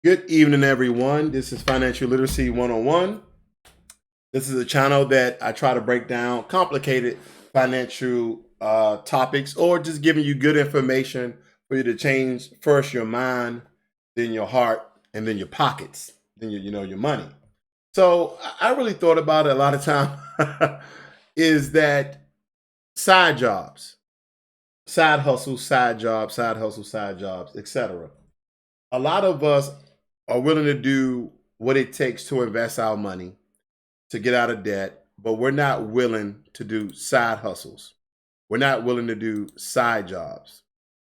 Good evening, everyone. This is Financial Literacy 101. This is a channel that I try to break down complicated financial topics or just giving you good information for you to change first your mind, then your heart, and then your pockets, then your money. So I really thought about it a lot of time is that side jobs, side hustles, side hustles, side jobs, etc. A lot of us are willing to do what it takes to invest our money to get out of debt, but we're not willing to do side hustles. We're not willing to do side jobs.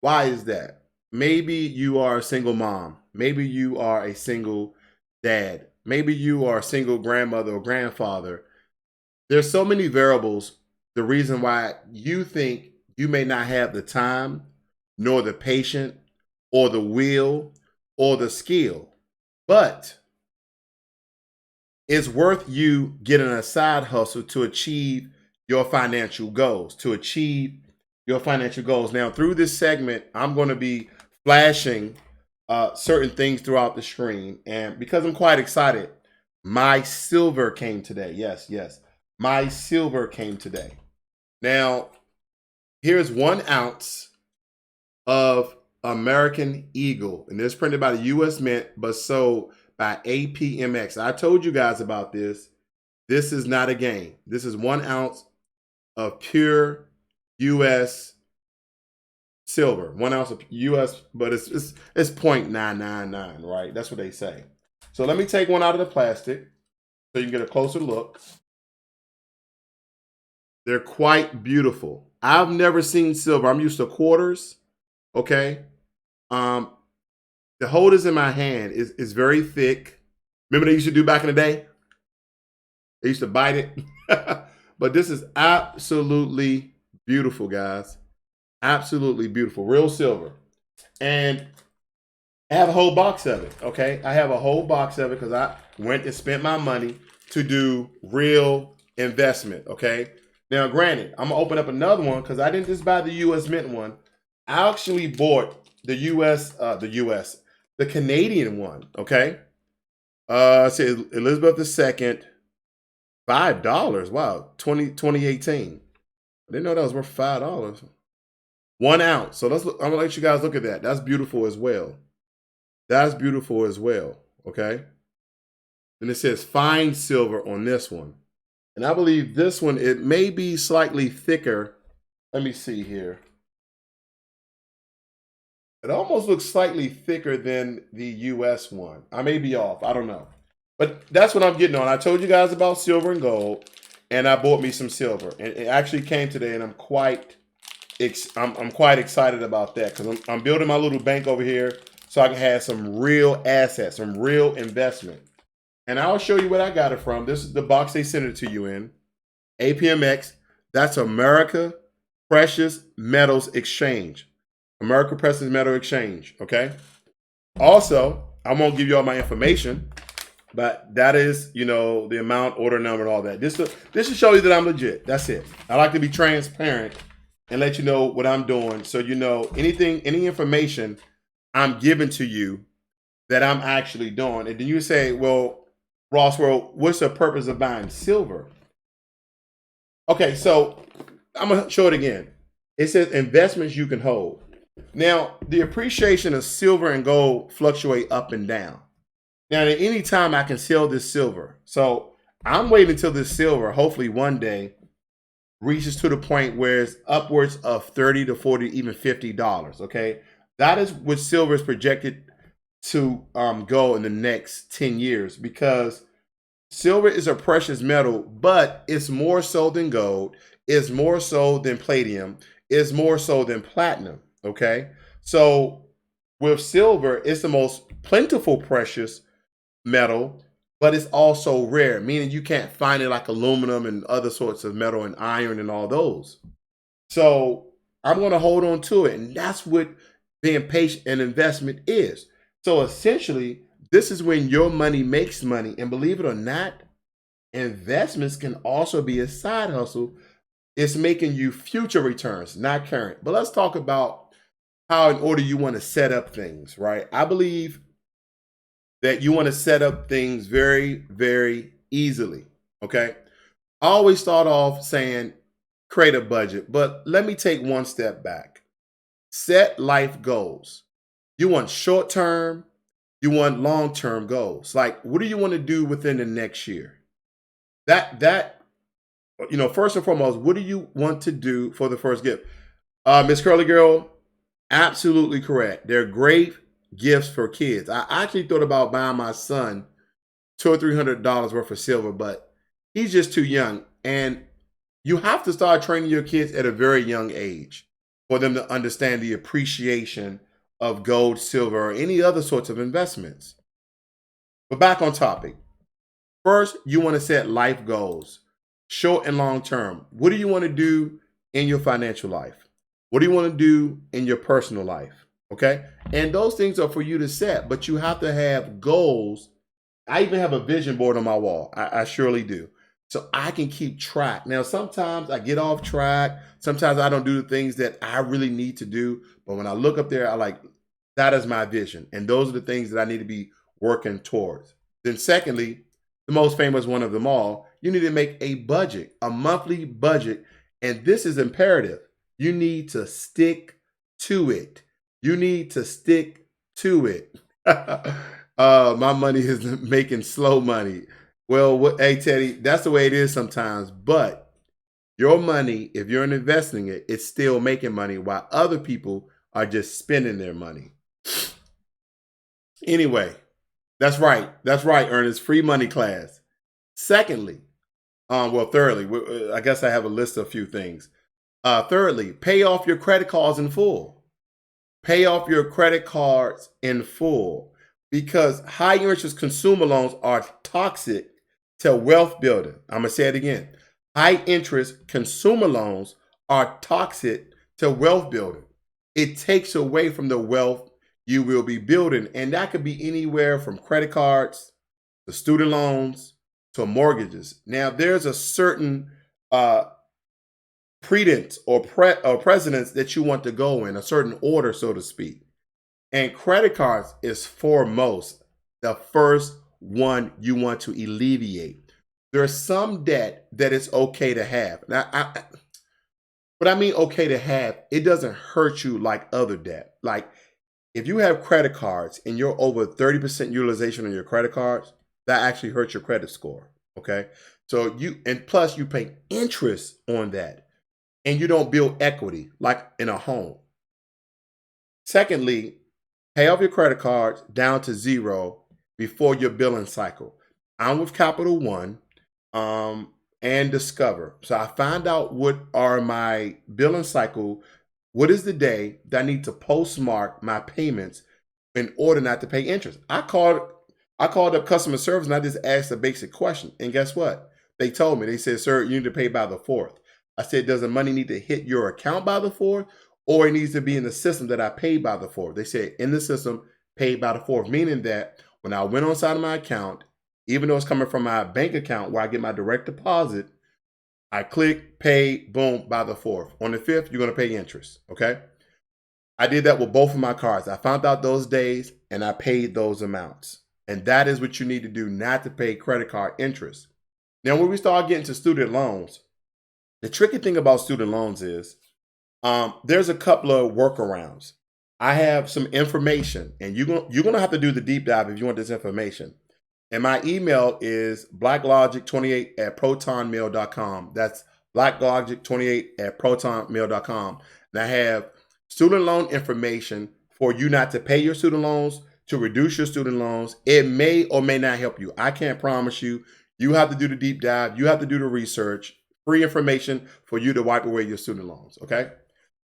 Why is that? Maybe you are a single mom. Maybe you are a single dad. Maybe you are a single grandmother or grandfather. There's so many variables. The reason why you think you may not have the time, nor the patience, or the will, or the skill. But it's worth you getting a side hustle to achieve your financial goals, Now, through this segment, I'm going to be flashing certain things throughout the screen. And because I'm quite excited, my silver came today. Yes. My silver came today. Now, here's 1 ounce of American Eagle. And it's printed by the U.S. Mint, but sold by APMX. I told you guys about this. This is not a game. This is 1 ounce of pure U.S. silver. 1 ounce of U.S., but it's 0.999, right? That's what they say. So let me take one out of the plastic so you can get a closer look. They're quite beautiful. I've never seen silver. I'm used to quarters. Okay. The holders in my hand is very thick. Remember they used to do back in the day? They used to bite it. But this is absolutely beautiful, guys. Absolutely beautiful. Real silver. And I have a whole box of it. Okay. I have a whole box of it because I went and spent my money to do real investment. Okay. Now, granted, I'm gonna open up another one because I didn't just buy the U.S. Mint one. I actually bought the Canadian one. Okay, it says Elizabeth II, $5. Wow, 2018. I didn't know that was worth $5. 1 ounce. So let's look. I'm gonna let you guys look at that. That's beautiful as well. Okay, and it says fine silver on this one. And I believe this one, it may be slightly thicker. Let me see here. It almost looks slightly thicker than the US one. I may be off. I don't know. But that's what I'm getting on. I told you guys about silver and gold, and I bought me some silver. And it actually came today, and I'm quite excited about that because I'm building my little bank over here so I can have some real assets, some real investment. And I'll show you what I got it from. This is the box they sent it to you in. APMX, that's America Precious Metals Exchange. America Precious Metal Exchange, okay? Also, I won't give you all my information, but that is, the amount, order number, and all that. This should show you that I'm legit. That's it. I like to be transparent and let you know what I'm doing so you know any information I'm giving to you that I'm actually doing. And then you say, well, Ross, what's the purpose of buying silver? Okay, so I'm going to show it again. It says investments you can hold. Now, the appreciation of silver and gold fluctuate up and down. Now, at any time, I can sell this silver. So I'm waiting until this silver, hopefully one day, reaches to the point where it's upwards of $30 to $40, even $50. Okay, that is what silver is projected to go in the next 10 years because silver is a precious metal, but it's more so than gold, it's more so than palladium, it's more so than platinum. Okay, so with silver, it's the most plentiful precious metal, but it's also rare, meaning you can't find it like aluminum and other sorts of metal and iron and all those. So I'm going to hold on to it, and that's what being patient and investment is. So essentially, this is when your money makes money, and believe it or not, investments can also be a side hustle. It's making you future returns, not current. But let's talk about how in order you want to set up things, right? I believe that you want to set up things very, very easily. Okay. I always start off saying create a budget, but let me take one step back. Set life goals. You want short term, you want long term goals. Like, what do you want to do within the next year? That first and foremost, what do you want to do for the first gift? Miss Curly Girl, absolutely correct. They're great gifts for kids. I actually thought about buying my son $200 or $300 worth of silver, but he's just too young. And you have to start training your kids at a very young age for them to understand the appreciation of gold, silver, or any other sorts of investments. But back on topic. First, you want to set life goals, short and long term. What do you want to do in your financial life? What do you want to do in your personal life? Okay. And those things are for you to set, but you have to have goals. I even have a vision board on my wall. I surely do. So I can keep track. Now, sometimes I get off track. Sometimes I don't do the things that I really need to do. But when I look up there, I like, that is my vision. And those are the things that I need to be working towards. Then secondly, the most famous one of them all, you need to make a budget, a monthly budget. And this is imperative. You need to stick to it. You need to stick to it. My money is making slow money. Well, hey, Teddy, that's the way it is sometimes. But your money, if you're investing it, it's still making money while other people are just spending their money. Anyway, that's right. That's right, Ernest. Free money class. Secondly, thirdly, I guess I have a list of a few things. Thirdly, pay off your credit cards in full. Pay off your credit cards in full because high interest consumer loans are toxic to wealth building. I'm going to say it again. High interest consumer loans are toxic to wealth building. It takes away from the wealth you will be building. And that could be anywhere from credit cards to student loans to mortgages. Now, there's a certain credence or precedence that you want to go in, a certain order, so to speak. And credit cards is foremost the first one you want to alleviate. There's some debt that it's okay to have. Now, what I mean okay to have, it doesn't hurt you like other debt. Like if you have credit cards and you're over 30% utilization on your credit cards, that actually hurts your credit score. Okay. So plus you pay interest on that and you don't build equity like in a home. Secondly, pay off your credit cards down to zero before your billing cycle. I'm with Capital One and Discover. So I find out what are my billing cycle. What is the day that I need to postmark my payments in order not to pay interest? I called up customer service and I just asked a basic question. And guess what? They told me, they said, sir, you need to pay by the 4th. I said, does the money need to hit your account by the 4th or it needs to be in the system that I paid by the 4th? They said in the system, paid by the 4th, meaning that when I went on side of my account, even though it's coming from my bank account where I get my direct deposit, I click pay, boom, by the 4th. On the 5th, you're going to pay interest, okay? I did that with both of my cards. I found out those days and I paid those amounts. And that is what you need to do, not to pay credit card interest. Now, when we start getting to student loans, the tricky thing about student loans is there's a couple of workarounds. I have some information, and you're going to have to do the deep dive if you want this information. And my email is blacklogic28@protonmail.com. That's blacklogic28@protonmail.com. And I have student loan information for you not to pay your student loans, to reduce your student loans. It may or may not help you. I can't promise you. You have to do the deep dive. You have to do the research. Free information for you to wipe away your student loans, okay?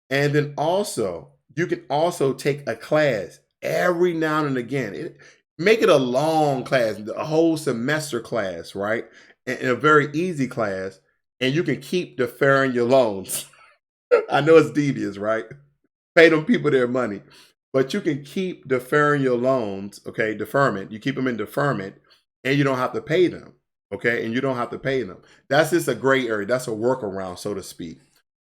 And then also, you can also take a class every now and again. Make it a long class, a whole semester class, right? And a very easy class, and you can keep deferring your loans. I know it's devious, right? Pay them people their money. But you can keep deferring your loans, okay? Deferment. You keep them in deferment, and you don't have to pay them, okay? And you don't have to pay them. That's just a gray area. That's a workaround, so to speak.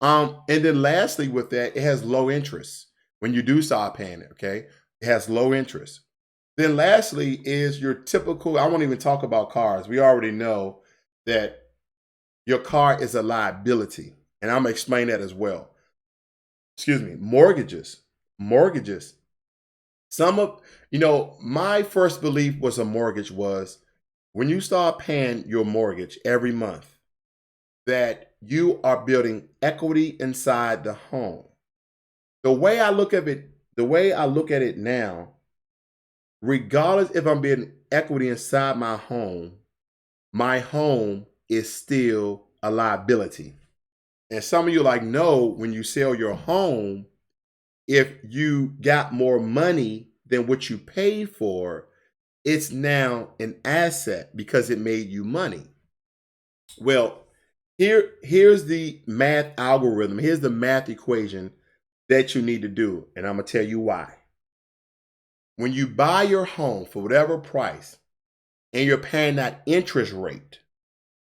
And then lastly with that, it has low interest. when you do start paying it, okay? It has low interest. Then lastly is your typical, I won't even talk about cars. We already know that your car is a liability. And I'm gonna explain that as well. Excuse me, mortgages. Mortgages. Some of, my first belief was a mortgage was when you start paying your mortgage every month, that you are building equity inside the home. The way I look at it now, regardless if I'm building equity inside my home is still a liability. And some of you like, no, when you sell your home, if you got more money than what you paid for, it's now an asset because it made you money. Well, here's the math algorithm. Here's the math equation that you need to do. And I'm going to tell you why. When you buy your home for whatever price and you're paying that interest rate,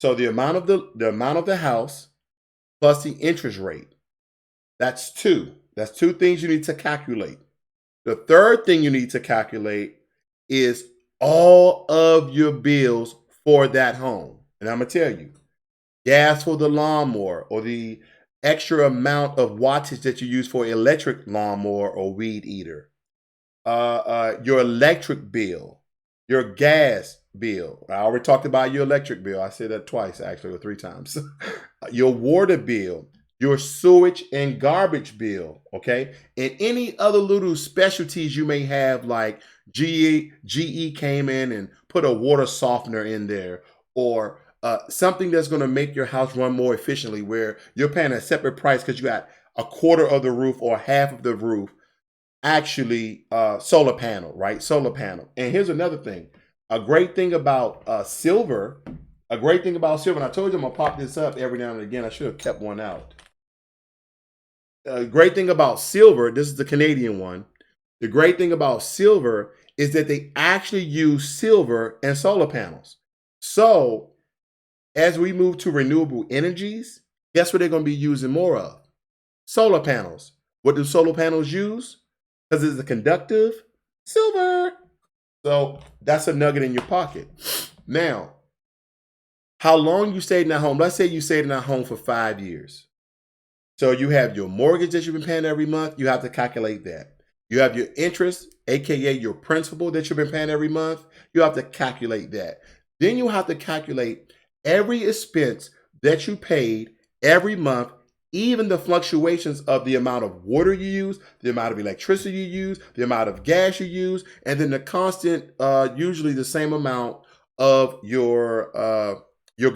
so the amount of the house plus the interest rate, that's two. That's two things you need to calculate. The third thing you need to calculate is all of your bills for that home. And I'm going to tell you, gas for the lawnmower or the extra amount of wattage that you use for electric lawnmower or weed eater, your electric bill, your gas bill. I already talked about your electric bill. I said that twice, actually, or 3 times. Your water bill, your sewage and garbage bill, okay? And any other little specialties you may have, like GE came in and put a water softener in there, or something that's going to make your house run more efficiently, where you're paying a separate price because you got a quarter of the roof or half of the roof actually solar panel, right? Solar panel. And here's another thing. A great thing about silver, and I told you I'm going to pop this up every now and again. I should have kept one out. A great thing about silver, this is the Canadian one. The great thing about silver is that they actually use silver in solar panels. So as we move to renewable energies, guess what they're going to be using more of? Solar panels. What do solar panels use? Because it's a conductive silver. So that's a nugget in your pocket. Now, how long you stayed in that home? Let's say you stayed in that home for 5 years. So you have your mortgage that you've been paying every month. You have to calculate that. You have your interest, aka your principal that you've been paying every month. You have to calculate that. Then you have to calculate every expense that you paid every month, even the fluctuations of the amount of water you use, the amount of electricity you use, the amount of gas you use, and then the constant, usually the same amount of your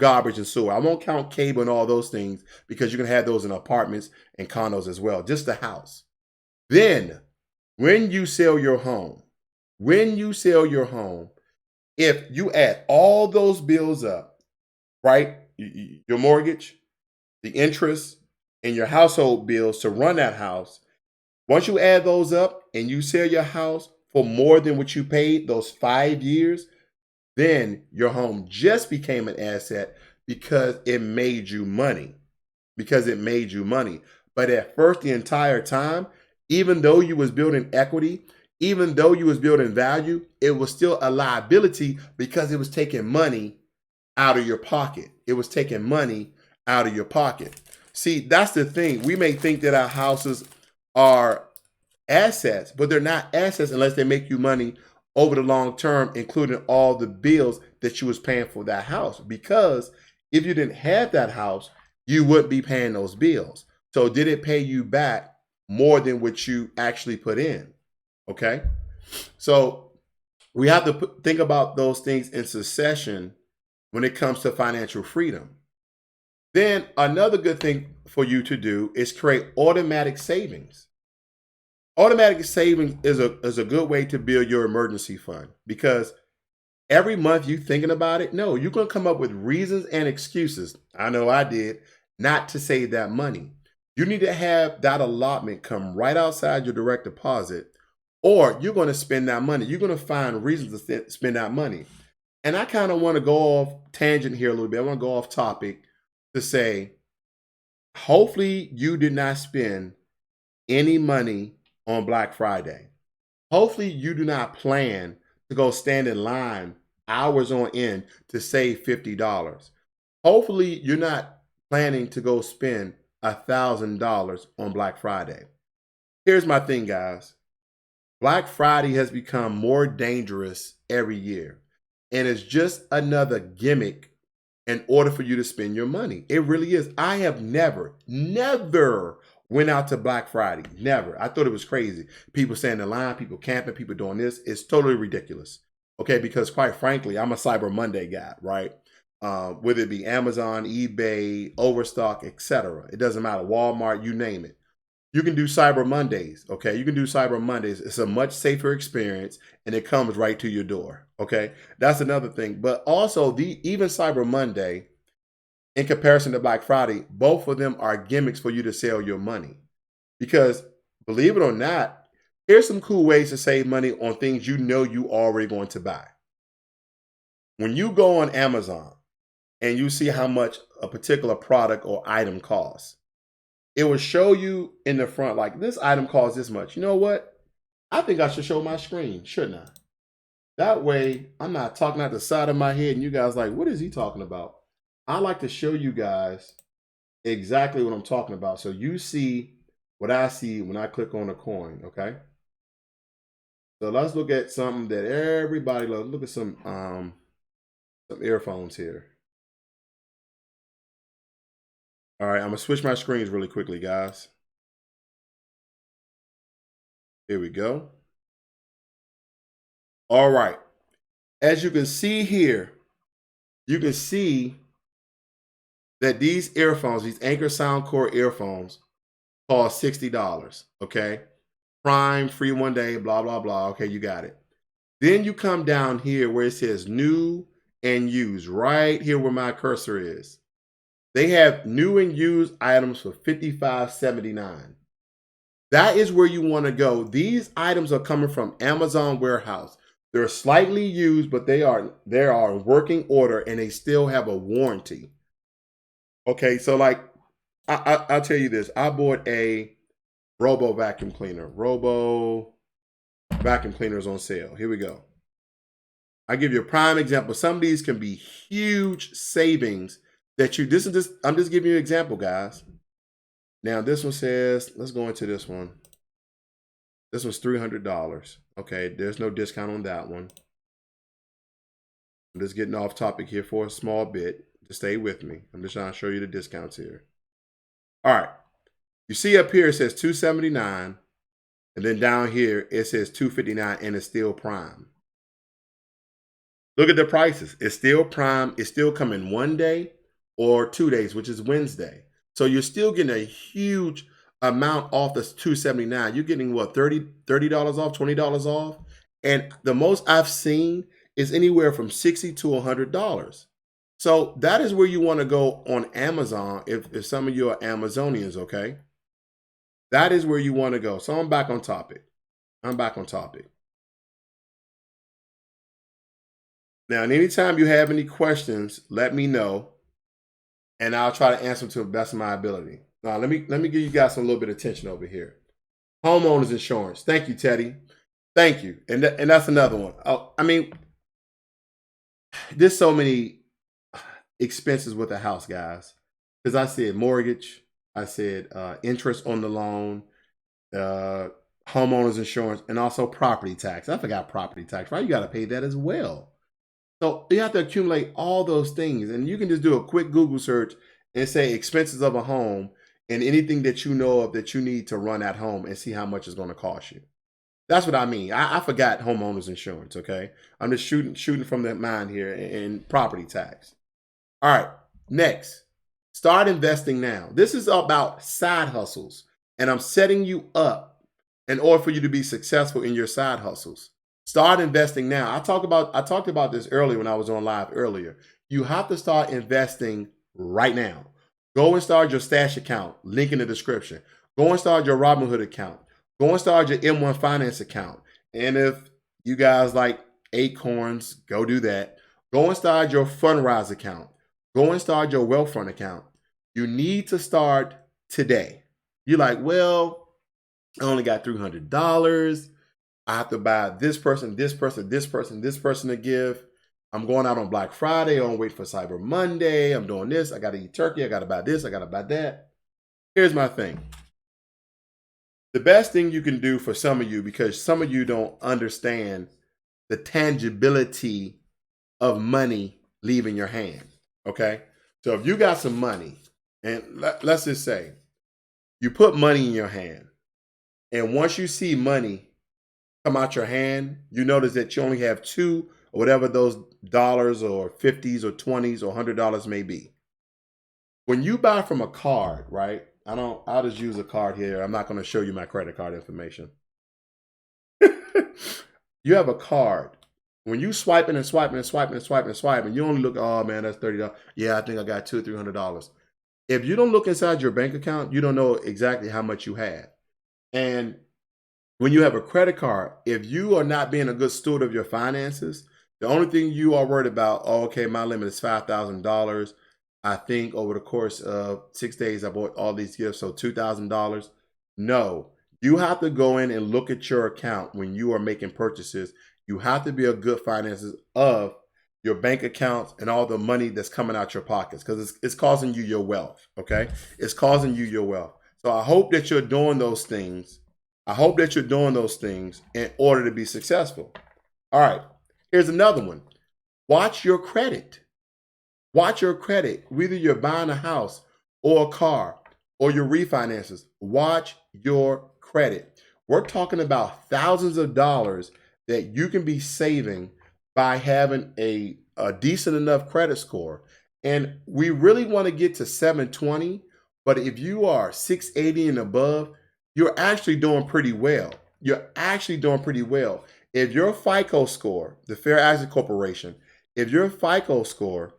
garbage and sewer. I won't count cable and all those things because you can have those in apartments and condos as well, just the house. Then when you sell your home, if you add all those bills up, right? Your mortgage, the interest, and your household bills to run that house. Once you add those up and you sell your house for more than what you paid those 5 years, then your home just became an asset because it made you money. But at first, the entire time, even though you was building equity, even though you was building value, it was still a liability because it was taking money out of your pocket. See, that's the thing. We may think that our houses are assets, but they're not assets unless they make you money over the long term, including all the bills that you was paying for that house. Because if you didn't have that house, you wouldn't be paying those bills. So did it pay you back more than what you actually put in? Okay. So we have to think about those things in succession when it comes to financial freedom. Then another good thing for you to do is create automatic savings. Automatic savings is a good way to build your emergency fund, because every month you thinking about it, no, you're going to come up with reasons and excuses. I know I did, not to save that money. You need to have that allotment come right outside your direct deposit, or you're going to spend that money. You're going to find reasons to spend that money. And I kind of want to go off tangent here a little bit. I want to go off topic to say, hopefully you did not spend any money on Black Friday. Hopefully, you do not plan to go stand in line hours on end to save $50. Hopefully, you're not planning to go spend $1,000 on Black Friday. Here's my thing, guys. Black Friday has become more dangerous every year, and it's just another gimmick in order for you to spend your money. It really is. I have never went out to Black Friday. Never. I thought it was crazy. People standing in line, people camping, people doing this. It's totally ridiculous. Okay, because quite frankly, I'm a Cyber Monday guy, right? Whether it be Amazon, eBay, Overstock, etc. It doesn't matter. Walmart, you name it. You can do Cyber Mondays, okay? You can do Cyber Mondays. It's a much safer experience, and it comes right to your door, okay? That's another thing. But also, even Cyber Monday, in comparison to Black Friday, both of them are gimmicks for you to sell your money. Because, believe it or not, here's some cool ways to save money on things you know you already going to buy. When you go on Amazon and you see how much a particular product or item costs, it will show you in the front, like, this item costs this much. You know what? I think I should show my screen, shouldn't I? That way, I'm not talking out the side of my head and you guys like, what is he talking about? I like to show you guys exactly what I'm talking about. So you see what I see when I click on a coin, okay? So let's look at something that everybody loves. Look at some earphones here. All right, I'm gonna switch my screens really quickly, guys. Here we go. All right. As you can see here, you can see that these earphones, these Anker Soundcore earphones, cost $60, okay? Prime, free 1 day, blah, blah, blah. Okay, you got it. Then you come down here where it says new and used, right here where my cursor is. They have new and used items for $55.79. That is where you want to go. These items are coming from Amazon warehouse. They're slightly used, but they are in working order and they still have a warranty. Okay, so like I'll tell you this. I bought a Robo vacuum cleaner. Robo vacuum cleaners on sale. Here we go. I give you a prime example. Some of these can be huge savings that you, I'm just giving you an example, guys. Now this one says, let's go into this one. This one's $300. Okay, there's no discount on that one. I'm just getting off topic here for a small bit. Just stay with me. I'm just trying to show you the discounts here. All right. You see up here it says $279, and then down here it says $259, and it's still prime. Look at the prices. It's still prime. It's still coming 1 day or 2 days, which is Wednesday. So you're still getting a huge amount off this $279. You're getting what, $30 off, $20 off? And the most I've seen is anywhere from $60 to $100. So that is where you want to go on Amazon if some of you are Amazonians, okay? That is where you want to go. So I'm back on topic. Now, anytime you have any questions, let me know, and I'll try to answer them to the best of my ability. Now, let me give you guys a little bit of attention over here. Homeowners insurance. Thank you, Teddy. Thank you. And that's another one. I mean, there's so many expenses with a house, guys. Because I said mortgage, I said interest on the loan, homeowners insurance, and also property tax. I forgot property tax, right? You got to pay that as well. So you have to accumulate all those things. And you can just do a quick Google search and say expenses of a home and anything that you know of that you need to run at home and see how much it's going to cost you. That's what I mean. I forgot homeowners insurance, okay? I'm just shooting from the mind here, and property tax. All right, next. Start investing now. This is about side hustles, and I'm setting you up in order for you to be successful in your side hustles. Start investing now. I talked about this earlier when I was on live earlier. You have to start investing right now. Go and start your Stash account, link in the description. Go and start your Robinhood account. Go and start your M1 Finance account. And if you guys like Acorns, go do that. Go and start your Fundrise account. Go and start your Wealthfront account. You need to start today. You're like, well, I only got $300. I have to buy this person, this person, this person, this person to give. I'm going out on Black Friday. I'm waiting for Cyber Monday. I'm doing this. I got to eat turkey. I got to buy this. I got to buy that. Here's my thing. The best thing you can do for some of you, because some of you don't understand the tangibility of money leaving your hand. Okay. So if you got some money, and let's just say you put money in your hand, and once you see money come out your hand, you notice that you only have two or whatever those dollars or 50s or 20s or $100 may be. When you buy from a card, right? I'll just use a card here. I'm not going to show you my credit card information. You have a card. When you swiping and swiping and swiping and swiping and swiping, you only look, oh man, that's $30. Yeah, I think I got $200 or $300. If you don't look inside your bank account, you don't know exactly how much you have. And when you have a credit card, if you are not being a good steward of your finances, the only thing you are worried about, oh, okay, my limit is $5,000. I think over the course of 6 days, I bought all these gifts, so $2,000. No, you have to go in and look at your account when you are making purchases. You have to be a good finances of your bank accounts and all the money that's coming out your pockets, because it's causing you your wealth, okay? It's causing you your wealth. So I hope that you're doing those things. I hope that you're doing those things in order to be successful. All right, here's another one. Watch your credit. Watch your credit. Whether you're buying a house or a car or your refinances, watch your credit. We're talking about thousands of dollars that you can be saving by having a decent enough credit score. And we really want to get to 720, but if you are 680 and above, you're actually doing pretty well. You're actually doing pretty well. If your FICO score, the Fair Access Corporation, if your FICO score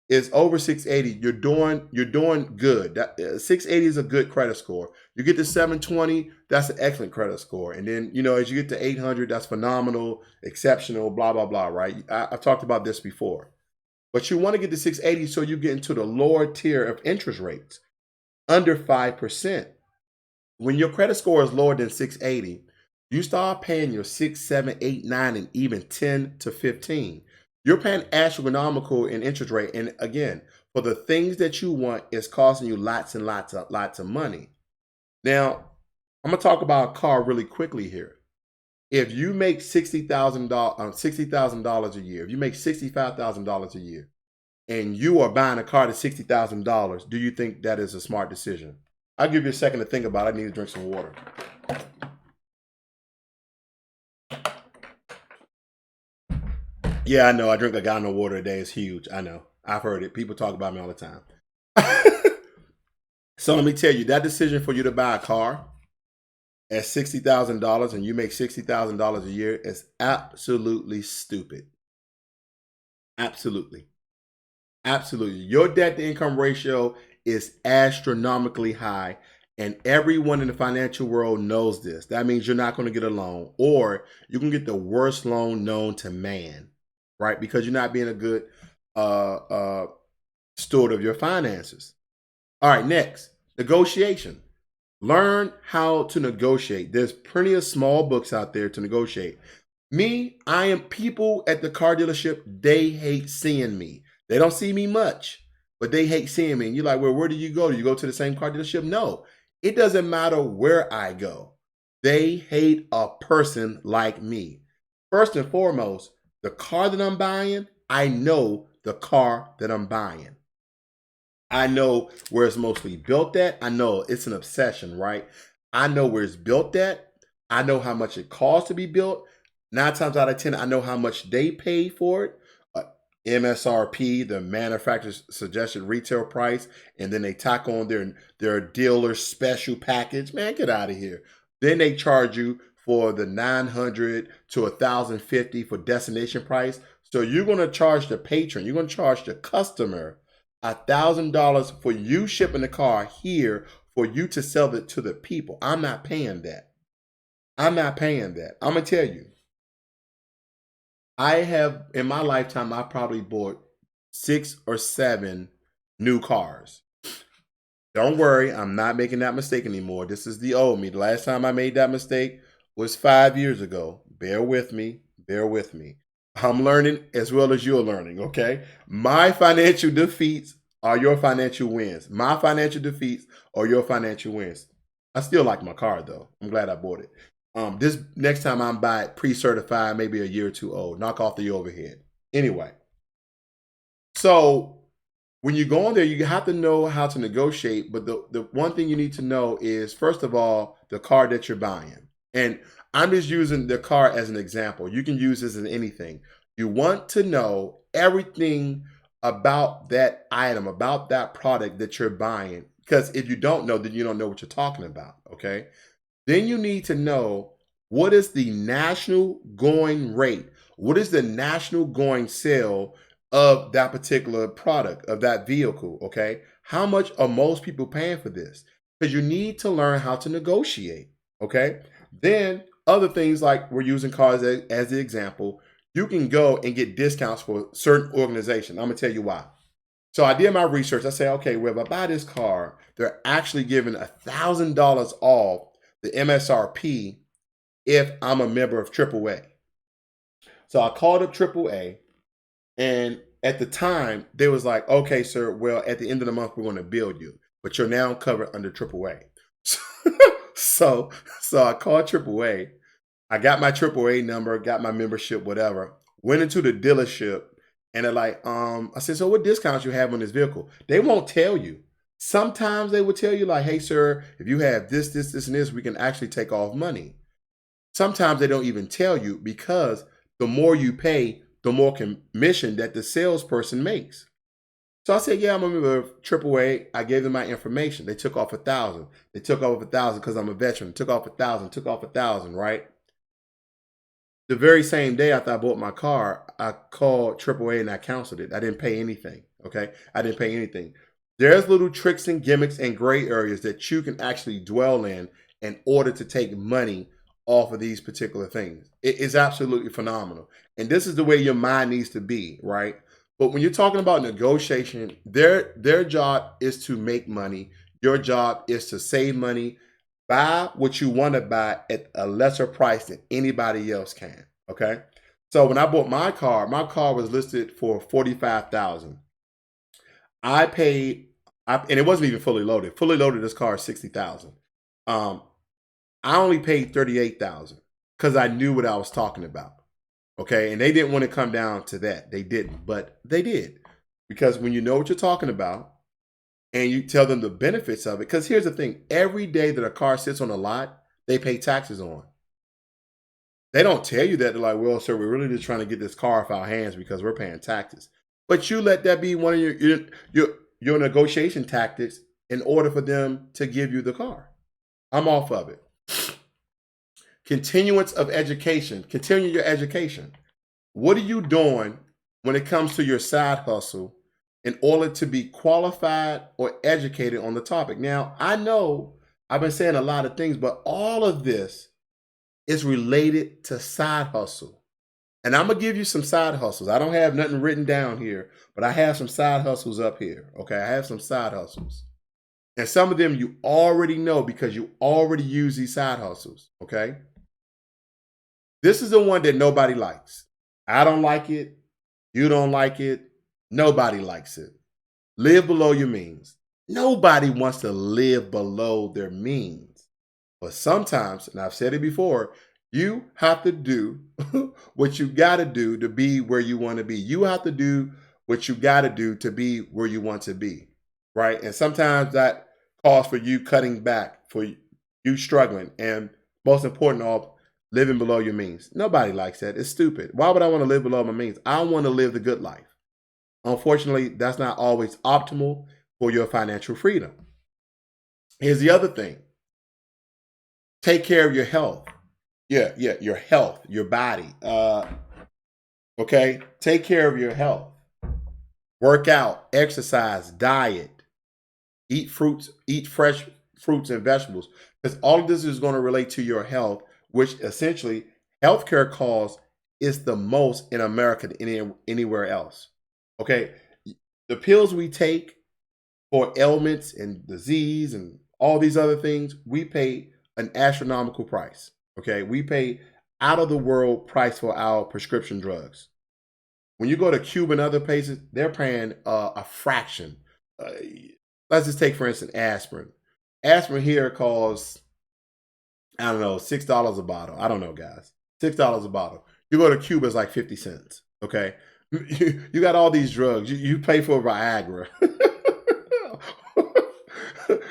is over 680, you're doing good. 680 is a good credit score. You get to 720, that's an excellent credit score. And then, as you get to 800, that's phenomenal, exceptional, blah, blah, blah, right? I've talked about this before. But you want to get to 680 so you get into the lower tier of interest rates, under 5%. When your credit score is lower than 680, you start paying your 6, 7, 8, 9, and even 10 to 15. You're paying astronomical in interest rate. And again, for the things that you want, it's costing you lots and lots of money. Now, I'm going to talk about a car really quickly here. If you make $60,000 a year, if you make $65,000 a year, and you are buying a car at $60,000, do you think that is a smart decision? I'll give you a second to think about it. I need to drink some water. Yeah, I know. I drink a gallon of water a day. It's huge. I know. I've heard it. People talk about me all the time. So let me tell you, that decision for you to buy a car at $60,000 and you make $60,000 a year is absolutely stupid. Absolutely. Absolutely. Your debt to income ratio is astronomically high, and everyone in the financial world knows this. That means you're not going to get a loan, or you can get the worst loan known to man, right? Because you're not being a good steward of your finances. All right, next, negotiation. Learn how to negotiate. There's plenty of small books out there to negotiate. People at the car dealership, they hate seeing me. They don't see me much, but they hate seeing me. And you're like, well, where do you go? Do you go to the same car dealership? No, it doesn't matter where I go. They hate a person like me. First and foremost, the car that I'm buying, I know the car that I'm buying. I know where it's mostly built at. I know it's an obsession, right? I know where it's built at. I know how much it costs to be built. 9 times out of 10, I know how much they pay for it. MSRP, the manufacturer's suggested retail price, and then they tack on their dealer special package. Man, get out of here. Then they charge you for the $900 to $1,050 for destination price. So you're going to charge the patron, you're going to charge the customer $1,000 for you shipping the car here for you to sell it to the people. I'm not paying that. I'm not paying that. I'm going to tell you. I have, in my lifetime, I probably bought 6 or 7 new cars. Don't worry, I'm not making that mistake anymore. This is the old me. The last time I made that mistake was 5 years ago. Bear with me. Bear with me. I'm learning as well as you're learning, okay? My financial defeats are your financial wins. My financial defeats are your financial wins. I still like my car though. I'm glad I bought it. This next time I'm buy it pre-certified, maybe a year or two old. Knock off the overhead. Anyway, so when you go on there, you have to know how to negotiate. But the one thing you need to know is, first of all, the car that you're buying. And I'm just using the car as an example. You can use this in anything. You want to know everything about that item, about that product that you're buying. Because if you don't know, then you don't know what you're talking about. Okay. Then you need to know, what is the national going rate? What is the national going sale of that particular product, of that vehicle? Okay. How much are most people paying for this? Because you need to learn how to negotiate. Okay. Then other things, like we're using cars as the example, you can go and get discounts for certain organizations. I'm going to tell you why. So I did my research. I say, okay, well, if I buy this car, they're actually giving $1,000 off the MSRP if I'm a member of AAA. So I called up AAA, and at the time they was like, okay, sir, well, at the end of the month we're going to bill you, but you're now covered under AAA. So I called AAA. I got my AAA number, got my membership, whatever. Went into the dealership, and they're like, I said, so what discounts you have on this vehicle? They won't tell you. Sometimes they will tell you, like, hey, sir, if you have this, this, this, and this, we can actually take off money. Sometimes they don't even tell you, because the more you pay, the more commission that the salesperson makes. So I said, yeah, I'm a member of AAA. I gave them my information. They took off 1,000. They took off 1,000 because I'm a veteran. Took off 1,000. Took off 1,000. Right. The very same day after I bought my car, I called AAA and I canceled it. I didn't pay anything. Okay, I didn't pay anything. There's little tricks and gimmicks and gray areas that you can actually dwell in order to take money off of these particular things. It is absolutely phenomenal. And this is the way your mind needs to be, right? But when you're talking about negotiation, their job is to make money. Your job is to save money. Buy what you want to buy at a lesser price than anybody else can. Okay. So when I bought my car was listed for $45,000. I paid, and it wasn't even fully loaded. Fully loaded, this car is $60,000. I only paid $38,000 because I knew what I was talking about. Okay, and they didn't want to come down to that. They didn't, but they did, because when you know what you're talking about and you tell them the benefits of it. Because here's the thing: every day that a car sits on a lot, they pay taxes on. They don't tell you that. They're like, well, sir, we're really just trying to get this car off our hands because we're paying taxes. But you let that be one of your negotiation tactics in order for them to give you the car. I'm off of it. Continuance of education. Continue your education. What are you doing when it comes to your side hustle in order to be qualified or educated on the topic? Now, I know I've been saying a lot of things, but all of this is related to side hustle. And I'm going to give you some side hustles. I don't have nothing written down here, but I have some side hustles up here. Okay, I have some side hustles. And some of them you already know because you already use these side hustles. Okay. This is the one that nobody likes. I don't like it. You don't like it. Nobody likes it. Live below your means. Nobody wants to live below their means. But sometimes, and I've said it before, you have to do what you got to do to be where you want to be. You have to do what you got to do to be where you want to be. Right? And sometimes that calls for you cutting back, for you struggling, and most important of all, living below your means. Nobody likes that. It's stupid. Why would I want to live below my means? I want to live the good life. Unfortunately, that's not always optimal for your financial freedom. Here's the other thing. Take care of your health. Yeah, your health, your body. Okay? Take care of your health. Work out, exercise, diet. Eat fruits, eat fresh fruits and vegetables. Because all of this is going to relate to your health, which essentially healthcare costs is the most in America than anywhere else. Okay, the pills we take for ailments and disease and all these other things, we pay an astronomical price. Okay, we pay out of the world price for our prescription drugs. When you go to Cuba and other places, they're paying a fraction. Uh, let's just take, for instance, aspirin. Aspirin here costs, I don't know, $6 a bottle. I don't know, guys. $6 a bottle. You go to Cuba, it's like 50 cents. Okay. You got all these drugs. You pay for Viagra.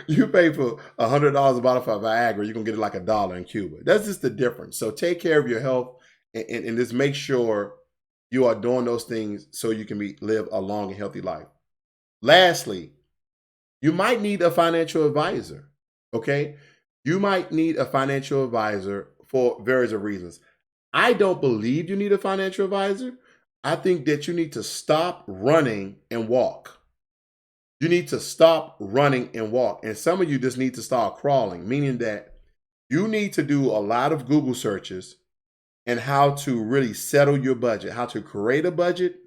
You pay for $100 a bottle for Viagra, you're gonna get it like $1 in Cuba. That's just the difference. So take care of your health and just make sure you are doing those things so you can live a long and healthy life. Lastly, you might need a financial advisor. Okay, you might need a financial advisor for various reasons. I don't believe you need a financial advisor. I think that you need to stop running and walk. You need to stop running and walk. And some of you just need to start crawling, meaning that you need to do a lot of Google searches and how to really settle your budget, how to create a budget,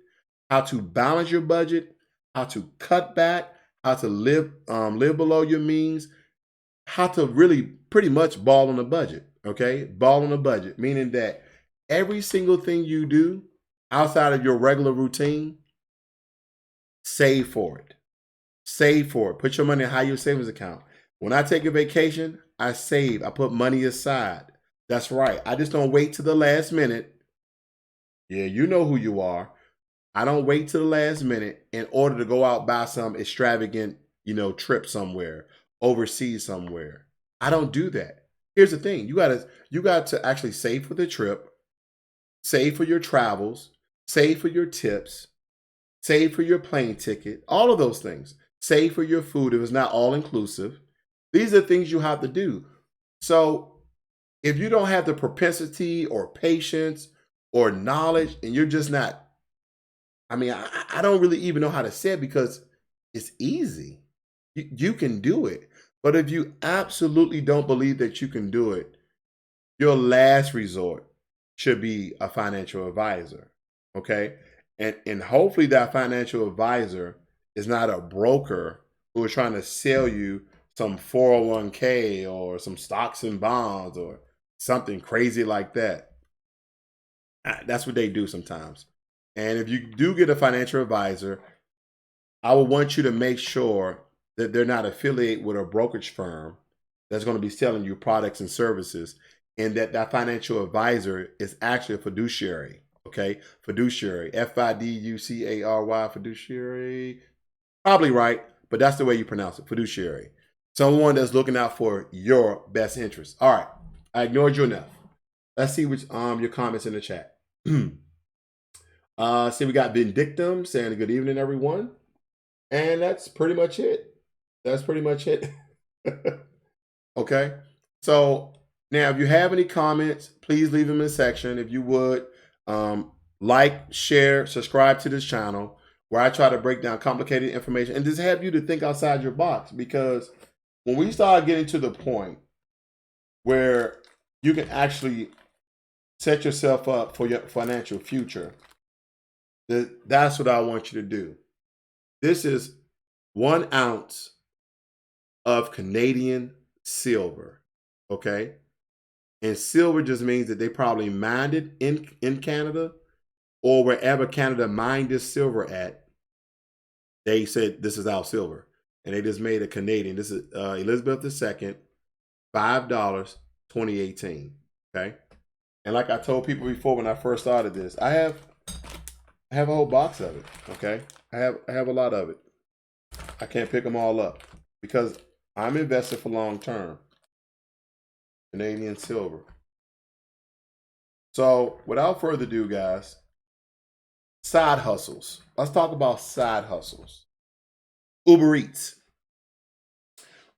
how to balance your budget, how to cut back, how to live below your means, how to really pretty much ball on a budget. Okay, ball on a budget, meaning that every single thing you do outside of your regular routine, save for it. Save for it. Put your money in a high yield savings account. When I take a vacation, I save. I put money aside. That's right. I just don't wait to the last minute. Yeah, you know who you are. I don't wait to the last minute in order to go out buy some extravagant, trip somewhere, overseas somewhere. I don't do that. Here's the thing. You got to actually save for the trip, save for your travels, save for your tips, save for your plane ticket, all of those things. Save for your food if it's not all inclusive. These are things you have to do. So if you don't have the propensity or patience or knowledge and you're just not, I don't really even know how to say it because it's easy. You can do it. But if you absolutely don't believe that you can do it, your last resort should be a financial advisor. Okay. And hopefully that financial advisor is not a broker who is trying to sell you some 401k or some stocks and bonds or something crazy like that. That's what they do sometimes. And if you do get a financial advisor, I would want you to make sure that they're not affiliated with a brokerage firm that's going to be selling you products and services, and that financial advisor is actually a fiduciary. Okay, fiduciary, Fiducary, fiduciary. Probably right, but that's the way you pronounce it, fiduciary. Someone that's looking out for your best interest. All right, I ignored you enough. Let's see which your comments in the chat. See, we got Vindictum saying good evening, everyone. And that's pretty much it. That's pretty much it. Okay, so now if you have any comments, please leave them in the section. If you would, like, share, subscribe to this channel where I try to break down complicated information and just have you to think outside your box. Because when we start getting to the point where you can actually set yourself up for your financial future, that's what I want you to do. This is 1 ounce of Canadian silver, okay? And silver just means that they probably mined it in Canada or wherever Canada mined this silver at. They said, this is our silver. And they just made a Canadian. This is Elizabeth II, $5, 2018, okay? And like I told people before when I first started this, I have a whole box of it, okay? I have a lot of it. I can't pick them all up because I'm invested for long term. Canadian silver. So without further ado, guys, side hustles. Let's talk about side hustles. Uber Eats.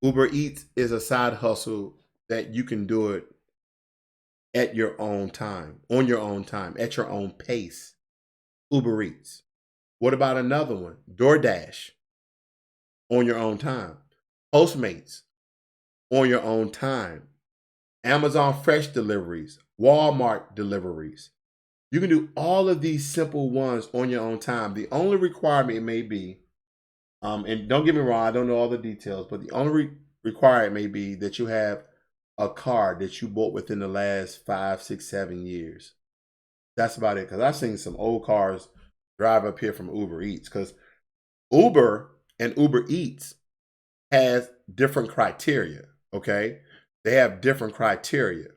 Uber Eats is a side hustle that you can do it at your own time, on your own time, at your own pace. Uber Eats. What about another one? DoorDash, on your own time. Postmates, on your own time. Amazon Fresh deliveries, Walmart deliveries. You can do all of these simple ones on your own time. The only requirement may be And don't get me wrong, I don't know all the details, but the only requirement may be that you have a car that you bought within the last 5, 6, 7 years. That's about it. Because I've seen some old cars drive up here from Uber Eats. Because Uber and Uber Eats has different criteria. Okay, they have different criteria.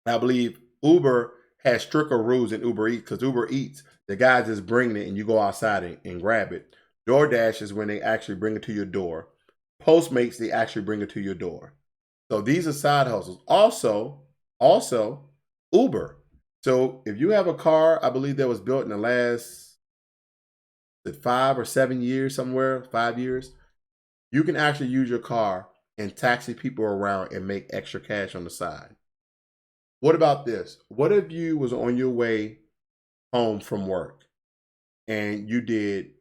I believe Uber has stricter rules than Uber Eats because Uber Eats, the guy just bringing it and you go outside and grab it. DoorDash is when they actually bring it to your door. Postmates, they actually bring it to your door. So these are side hustles. Also, Uber. So if you have a car, I believe that was built in the last 5 or 7 years, somewhere, 5 years, you can actually use your car and taxi people around and make extra cash on the side. What about this? What if you was on your way home from work and you did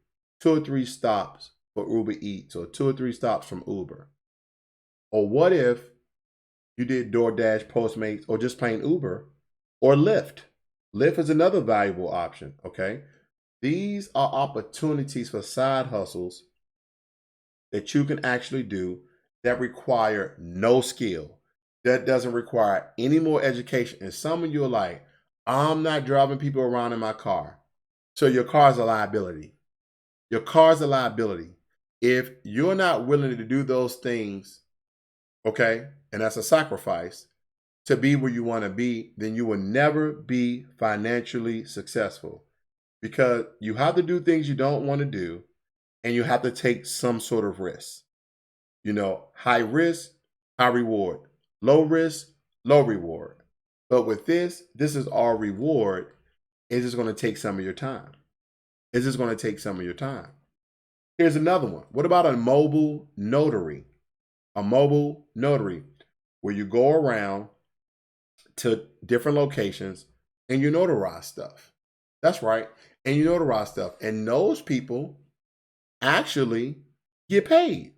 2 or 3 stops for Uber Eats or 2 or 3 stops from Uber? Or what if you did DoorDash, Postmates, or just plain Uber or Lyft? Lyft is another valuable option, okay? These are opportunities for side hustles that you can actually do that require no skill, that doesn't require any more education. And some of you are like, I'm not driving people around in my car. So your car is a liability. Your car is a liability. If you're not willing to do those things, okay, and that's a sacrifice to be where you want to be, then you will never be financially successful because you have to do things you don't want to do and you have to take some sort of risk. You know, high risk, high reward, low risk, low reward. But with this is our reward. It's just going to take some of your time. It's just going to take some of your time. Here's another one. What about a mobile notary? A mobile notary where you go around to different locations and you notarize stuff. That's right. And you notarize stuff. And those people actually get paid.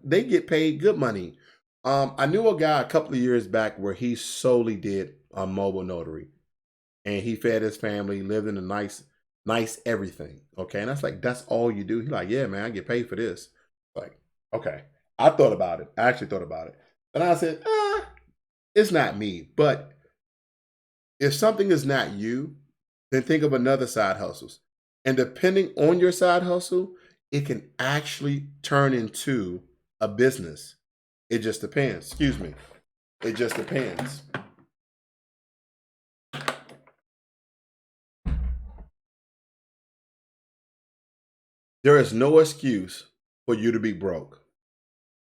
They get paid good money. I knew a guy a couple of years back where he solely did a mobile notary, and he fed his family, lived in a nice everything. Okay, and that's like that's all you do. He's like, yeah, man, I get paid for this. Like, okay, I thought about it. I actually thought about it, and I said, it's not me. But if something is not you, then think of another side hustles, and depending on your side hustle, it can actually turn into a business. It just depends. Excuse me. It just depends. There is no excuse for you to be broke.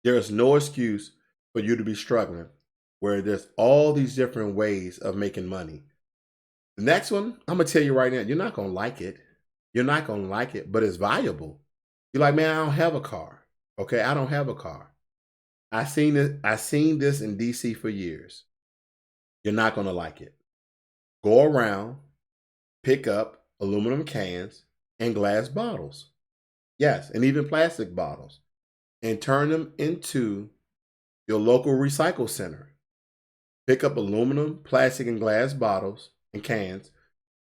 There is no excuse for you to be struggling where there's all these different ways of making money. The next one, I'm going to tell you right now, you're not going to like it. You're not going to like it, but it's valuable. You're like, man, I don't have a car. Okay, I don't have a car. I seen this in DC for years. You're not going to like it. Go around, pick up aluminum cans and glass bottles. Yes, and even plastic bottles, and turn them into your local recycle center. Pick up aluminum, plastic, and glass bottles and cans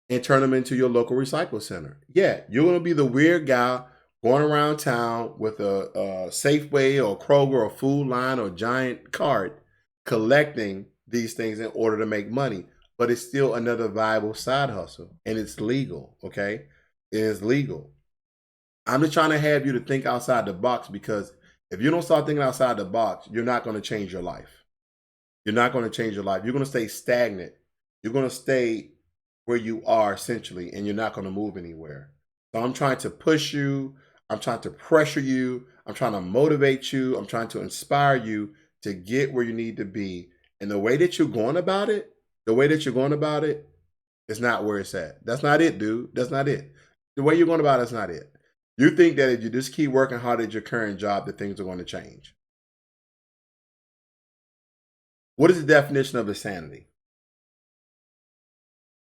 and turn them into your local recycle center. Yeah, you're going to be the weird guy going around town with a Safeway or Kroger or Food Line or Giant cart collecting these things in order to make money. But it's still another viable side hustle, and it's legal, okay? It is legal. I'm just trying to have you to think outside the box, because if you don't start thinking outside the box, you're not going to change your life. You're not going to change your life. You're going to stay stagnant. You're going to stay where you are essentially, and you're not going to move anywhere. So I'm trying to push you. I'm trying to pressure you. I'm trying to motivate you. I'm trying to inspire you to get where you need to be. And the way that you're going about it, is not where it's at. That's not it, dude. That's not it. The way you're going about it's not it. You think that if you just keep working hard at your current job, that things are going to change. What is the definition of insanity?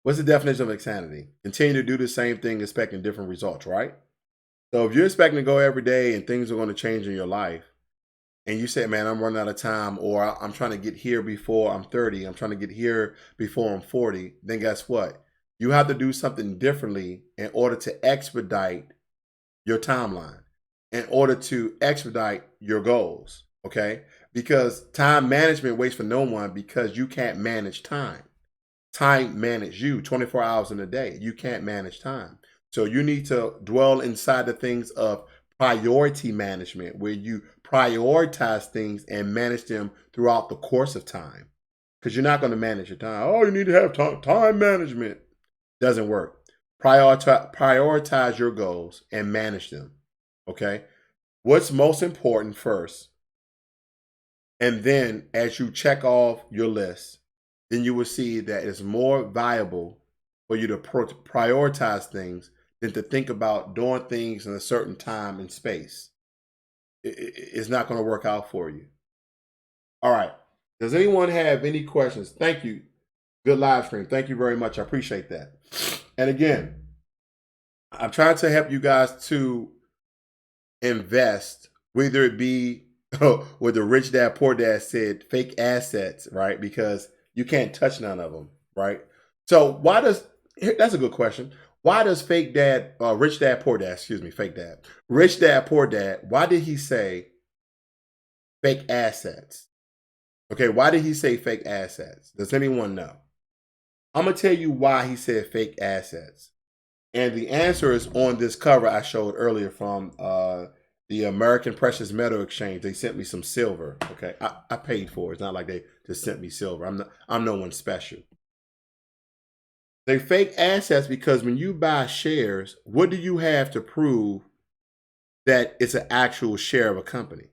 What's the definition of insanity? Continue to do the same thing, expecting different results, right? So if you're expecting to go every day and things are going to change in your life, and you say, man, I'm running out of time, or I'm trying to get here before I'm 30, I'm trying to get here before I'm 40, then guess what? You have to do something differently in order to expedite your timeline. in order to expedite your goals. Okay. Because time management waits for no one because you can't manage time. Time manage you 24 hours in a day. You can't manage time. So you need to dwell inside the things of priority management, where you prioritize things and manage them throughout the course of time. Because you're not going to manage your time. Oh, you need to have time management. Doesn't work. Prioritize your goals and manage them. Okay. What's most important first? And then as you check off your list, then you will see that it's more viable for you to prioritize things than to think about doing things in a certain time and space. It's not going to work out for you. All right. Does anyone have any questions? Thank you. Good live stream. Thank you very much. I appreciate that. And again, I'm trying to help you guys to invest, whether it be what the rich dad, poor dad said, fake assets, right? Because you can't touch none of them, right? So why does, that's a good question. Why does fake dad, rich dad, poor dad, excuse me, fake dad, rich dad, poor dad, why did he say fake assets? Okay, why did he say fake assets? Does anyone know? I'm going to tell you why he said fake assets. And the answer is on this cover I showed earlier from the American Precious Metal Exchange. They sent me some silver. Okay, I paid for it. It's not like they just sent me silver. I'm no one special. They fake assets because when you buy shares, what do you have to prove that it's an actual share of a company?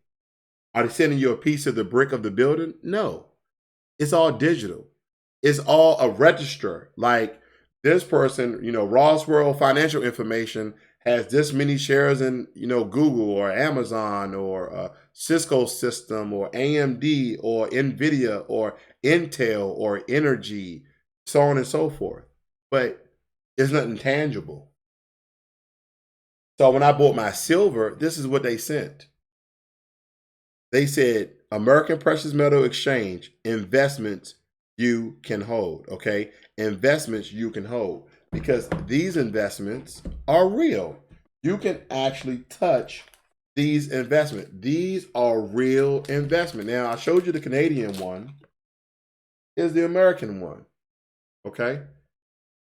Are they sending you a piece of the brick of the building? No, it's all digital. It's all a register. Like this person, Roswell Financial Information has this many shares in, Google or Amazon or Cisco System or AMD or NVIDIA or Intel or Energy, so on and so forth. But it's nothing tangible. So when I bought my silver, this is what they sent. They said, American Precious Metal Exchange, investments you can hold, okay? Investments you can hold, because these investments are real. You can actually touch these investments. These are real investment. Now, I showed you the Canadian one. Here's the American one, okay?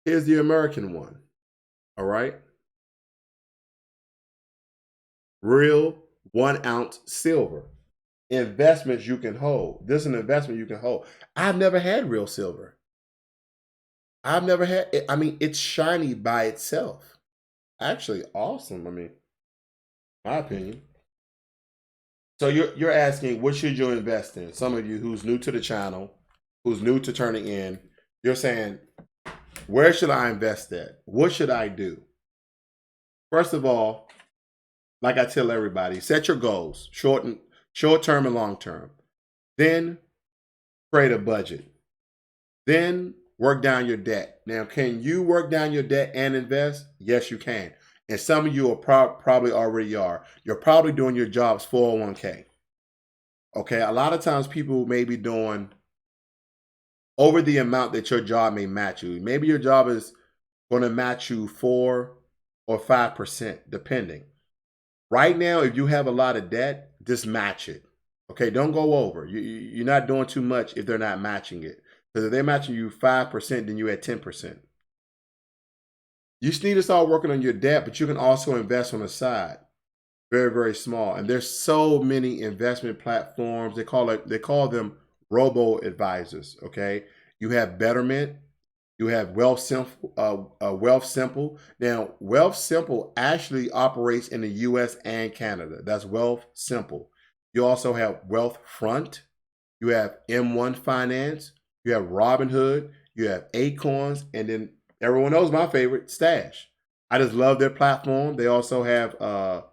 Here's the American one, all right? Real 1 ounce silver. Investments you can hold. This is an investment you can hold. I've never had real silver. I've never had it. I mean, it's shiny by itself. Actually, awesome. I mean, my opinion. So you're asking, what should you invest in? Some of you who's new to the channel, who's new to turning in, you're saying, where should I invest at? What should I do? First of all, like I tell everybody, set your goals, short term and long term. Then create a budget. Then work down your debt. Now, can you work down your debt and invest? Yes, you can. And some of you are probably already are. You're probably doing your job's 401k. Okay, a lot of times people may be doing over the amount that your job may match you. Maybe your job is going to match you 4 or 5%, depending. Right now, if you have a lot of debt, just match it. Okay, don't go over. You're not doing too much if they're not matching it. Because if they're matching you 5%, then you're at 10%. You just need to start working on your debt, but you can also invest on the side. Very, very small. And there's so many investment platforms. They call them robo advisors. Okay. You have Betterment. You have Wealthsimple. Wealthsimple. Now, Wealthsimple actually operates in the US and Canada. That's Wealthsimple. You also have Wealthfront. You have M1 Finance. You have Robinhood. You have Acorns. And then everyone knows my favorite, Stash. I just love their platform. They also have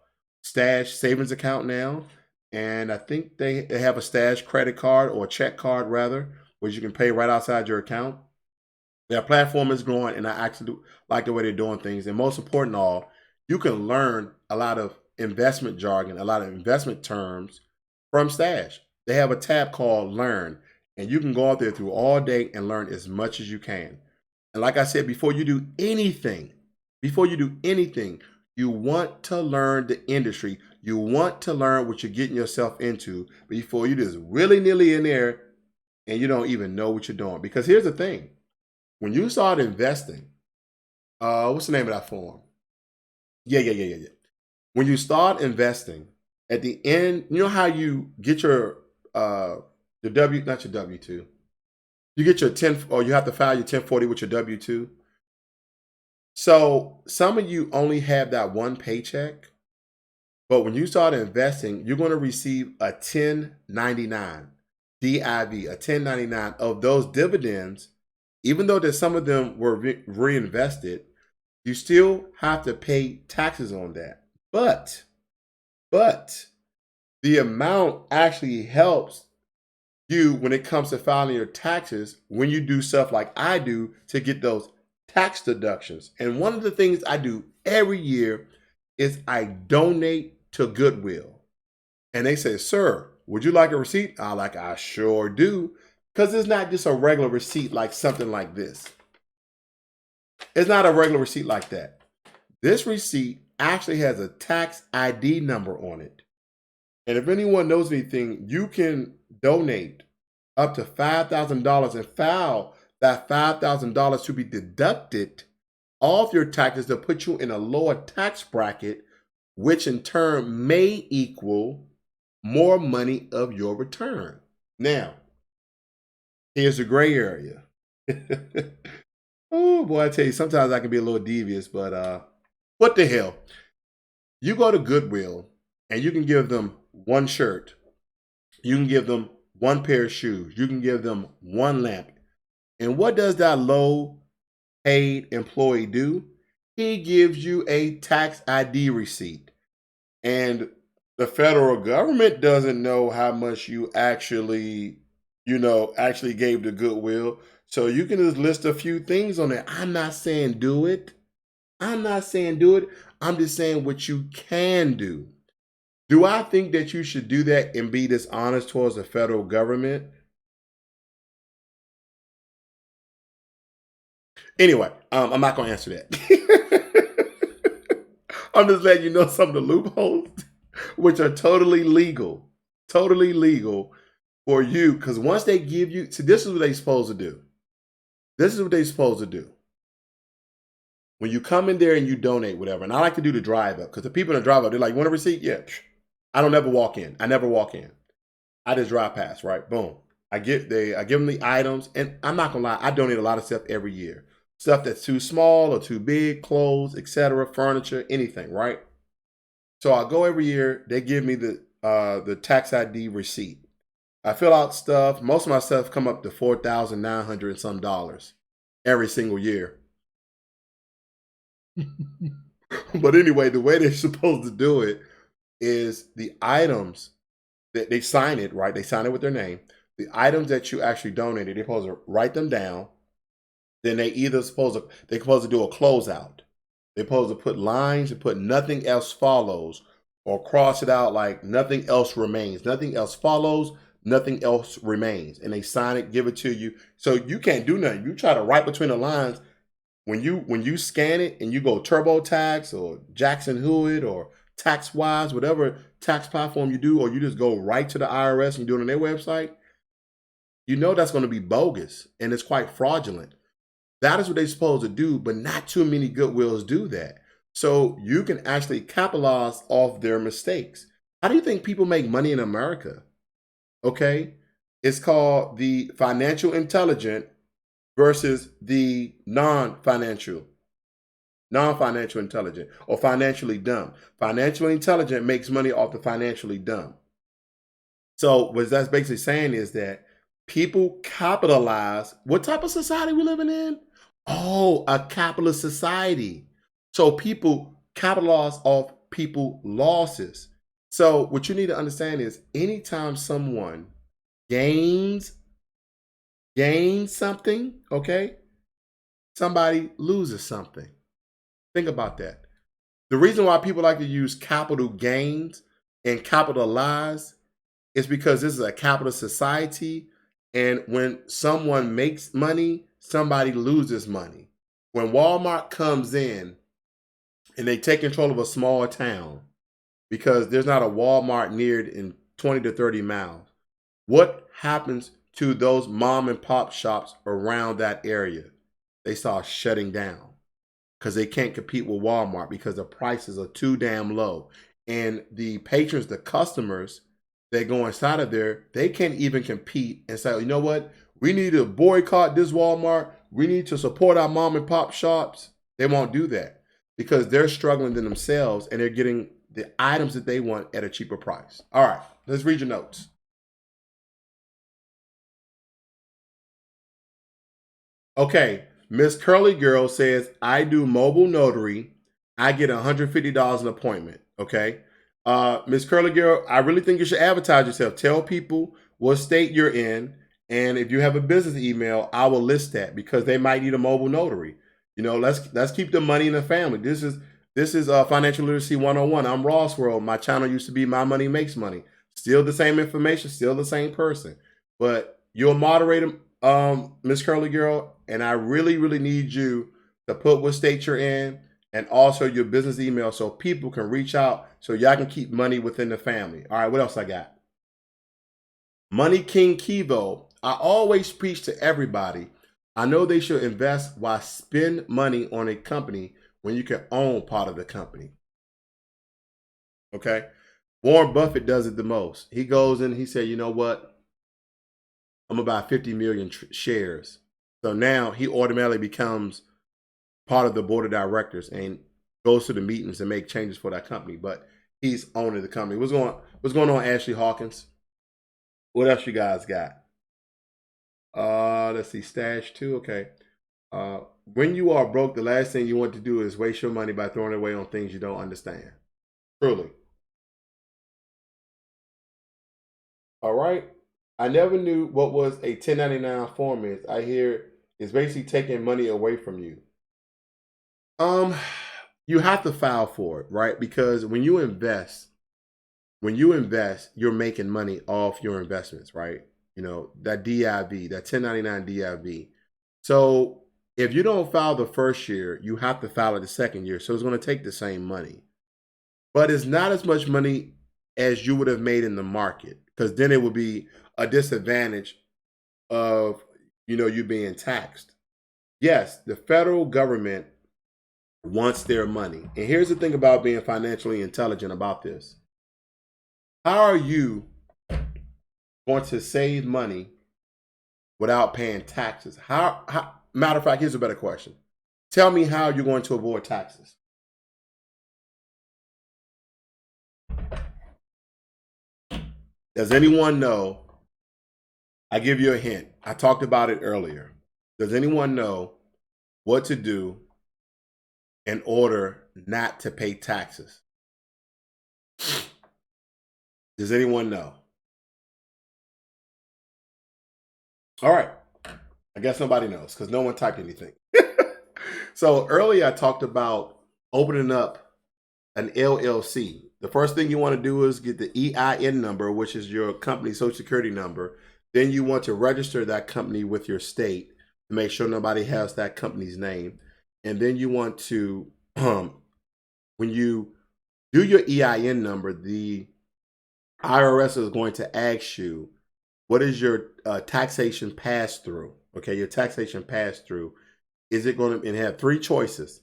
Stash savings account now. And I think they have a Stash credit card, or check card rather, which you can pay right outside your account. Their platform is growing, and I actually like the way they're doing things. And most important of all, you can learn a lot of investment jargon, a lot of investment terms from Stash. They have a tab called Learn, and you can go out there through all day and learn as much as you can. And like I said, before you do anything, you want to learn the industry. You want to learn what you're getting yourself into before you just willy-nilly in there and you don't even know what you're doing. Because here's the thing. When you start investing, what's the name of that form? Yeah. When you start investing, at the end, you know how you get your not your W-2. You get your 10, or you have to file your 1040 with your W-2. So some of you only have that one paycheck, but when you start investing, you're going to receive a 1099 div, a 1099 of those dividends. Even though that some of them were reinvested, you still have to pay taxes on that. But the amount actually helps you when it comes to filing your taxes when you do stuff like I do to get those tax deductions. And one of the things I do every year is I donate to Goodwill. And they say, sir, would you like a receipt? I sure do. Because it's not just a regular receipt like something like this. It's not a regular receipt like that. This receipt actually has a tax ID number on it. And if anyone knows anything, you can donate up to $5,000 and file that $5,000 to be deducted off your taxes to put you in a lower tax bracket, which in turn may equal more money of your return. Now, here's the gray area. Oh boy, I tell you, sometimes I can be a little devious, but what the hell? You go to Goodwill and you can give them one shirt. You can give them one pair of shoes. You can give them one lamp. And what does that low paid employee do? He gives you a tax ID receipt. And the federal government doesn't know how much you actually gave to Goodwill. So you can just list a few things on there. I'm not saying do it. I'm just saying what you can do. Do I think that you should do that and be dishonest towards the federal government? Anyway, I'm not going to answer that. I'm just letting you know some of the loopholes, which are totally legal for you. Because once they give you, see, this is what they're supposed to do. When you come in there and you donate, whatever, and I like to do the drive up, because the people in the drive up, they're like, want a receipt? Yeah. I don't ever walk in. I never walk in. I just drive past, right? Boom. I give them the items, and I'm not gonna lie, I donate a lot of stuff every year. Stuff that's too small or too big, clothes, etc., furniture, anything, right? So I go every year. They give me the tax ID receipt. I fill out stuff. Most of my stuff come up to $4,900 and some dollars every single year. But anyway, the way they're supposed to do it is the items that they sign it, right? They sign it with their name. The items that you actually donated, they're supposed to write them down. Then they supposed to do a closeout. They're supposed to put lines and put nothing else follows, or cross it out like nothing else remains. Nothing else follows, nothing else remains. And they sign it, give it to you. So you can't do nothing. You try to write between the lines. When you scan it and you go TurboTax or Jackson Hewitt or TaxWise, whatever tax platform you do, or you just go right to the IRS and do it on their website, you know that's going to be bogus and it's quite fraudulent. That is what they're supposed to do, but not too many Goodwills do that. So you can actually capitalize off their mistakes. How do you think people make money in America? Okay, it's called the financial intelligent versus the non-financial intelligent, or financially dumb. Financially intelligent makes money off the financially dumb. So what that's basically saying is that people capitalize. What type of society we living in? Oh, a capitalist society. So people capitalize off people losses. So what you need to understand is anytime someone gains something, okay, somebody loses something. Think about that. The reason why people like to use capital gains and capitalize is because this is a capitalist society. And when someone makes money, somebody loses money. When Walmart comes in and they take control of a small town, because there's not a Walmart near it in 20 to 30 miles. What happens to those mom and pop shops around that area? They start shutting down because they can't compete with Walmart because the prices are too damn low. And the patrons, the customers that go inside of there, they can't even compete and say, you know what? We need to boycott this Walmart. We need to support our mom and pop shops. They won't do that because they're struggling themselves and they're getting the items that they want at a cheaper price. All right, let's read your notes. Okay, Miss Curly Girl says, I do mobile notary. I get $150 an appointment. Okay. Miss Curly Girl, I really think you should advertise yourself. Tell people what state you're in. And if you have a business email, I will list that because they might need a mobile notary. You know, let's keep the money in the family. This is Financial Literacy 101. I'm Ross World. My channel used to be My Money Makes Money. Still the same information, still the same person. But you're a moderator, Miss Curly Girl, and I really, really need you to put what state you're in and also your business email so people can reach out so y'all can keep money within the family. All right, what else I got? Money King Kivo. I always preach to everybody. I know they should invest while spend money on a company when you can own part of the company. Okay? Warren Buffett does it the most. He goes in, he said, you know what? I'm about 50 million shares. So now he automatically becomes part of the board of directors and goes to the meetings and make changes for that company. But he's owning the company. What's going on, Ashley Hawkins? What else you guys got? Let's see, stash 2. Okay. When you are broke, the last thing you want to do is waste your money by throwing it away on things you don't understand. Truly. All right. I never knew what was a 1099 form is. I hear it's basically taking money away from you. You have to file for it, right? Because when you invest, you're making money off your investments, right? You know, that DIV, that 1099 DIV. So if you don't file the first year, you have to file it the second year. So it's going to take the same money. But it's not as much money as you would have made in the market, because then it would be a disadvantage of, you know, you being taxed. Yes, the federal government wants their money. And here's the thing about being financially intelligent about this. How are you going to save money without paying taxes? Matter of fact, here's a better question. Tell me how you're going to avoid taxes. Does anyone know? I give you a hint. I talked about it earlier. Does anyone know what to do in order not to pay taxes? Does anyone know? All right. I guess nobody knows because no one typed anything. So earlier I talked about opening up an LLC. The first thing you want to do is get the EIN number, which is your company's social security number. Then you want to register that company with your state to make sure nobody has that company's name. And then you want to, when you do your EIN number, the IRS is going to ask you, what is your taxation pass through? Okay, your taxation pass through. Is it going to, and have 3 choices.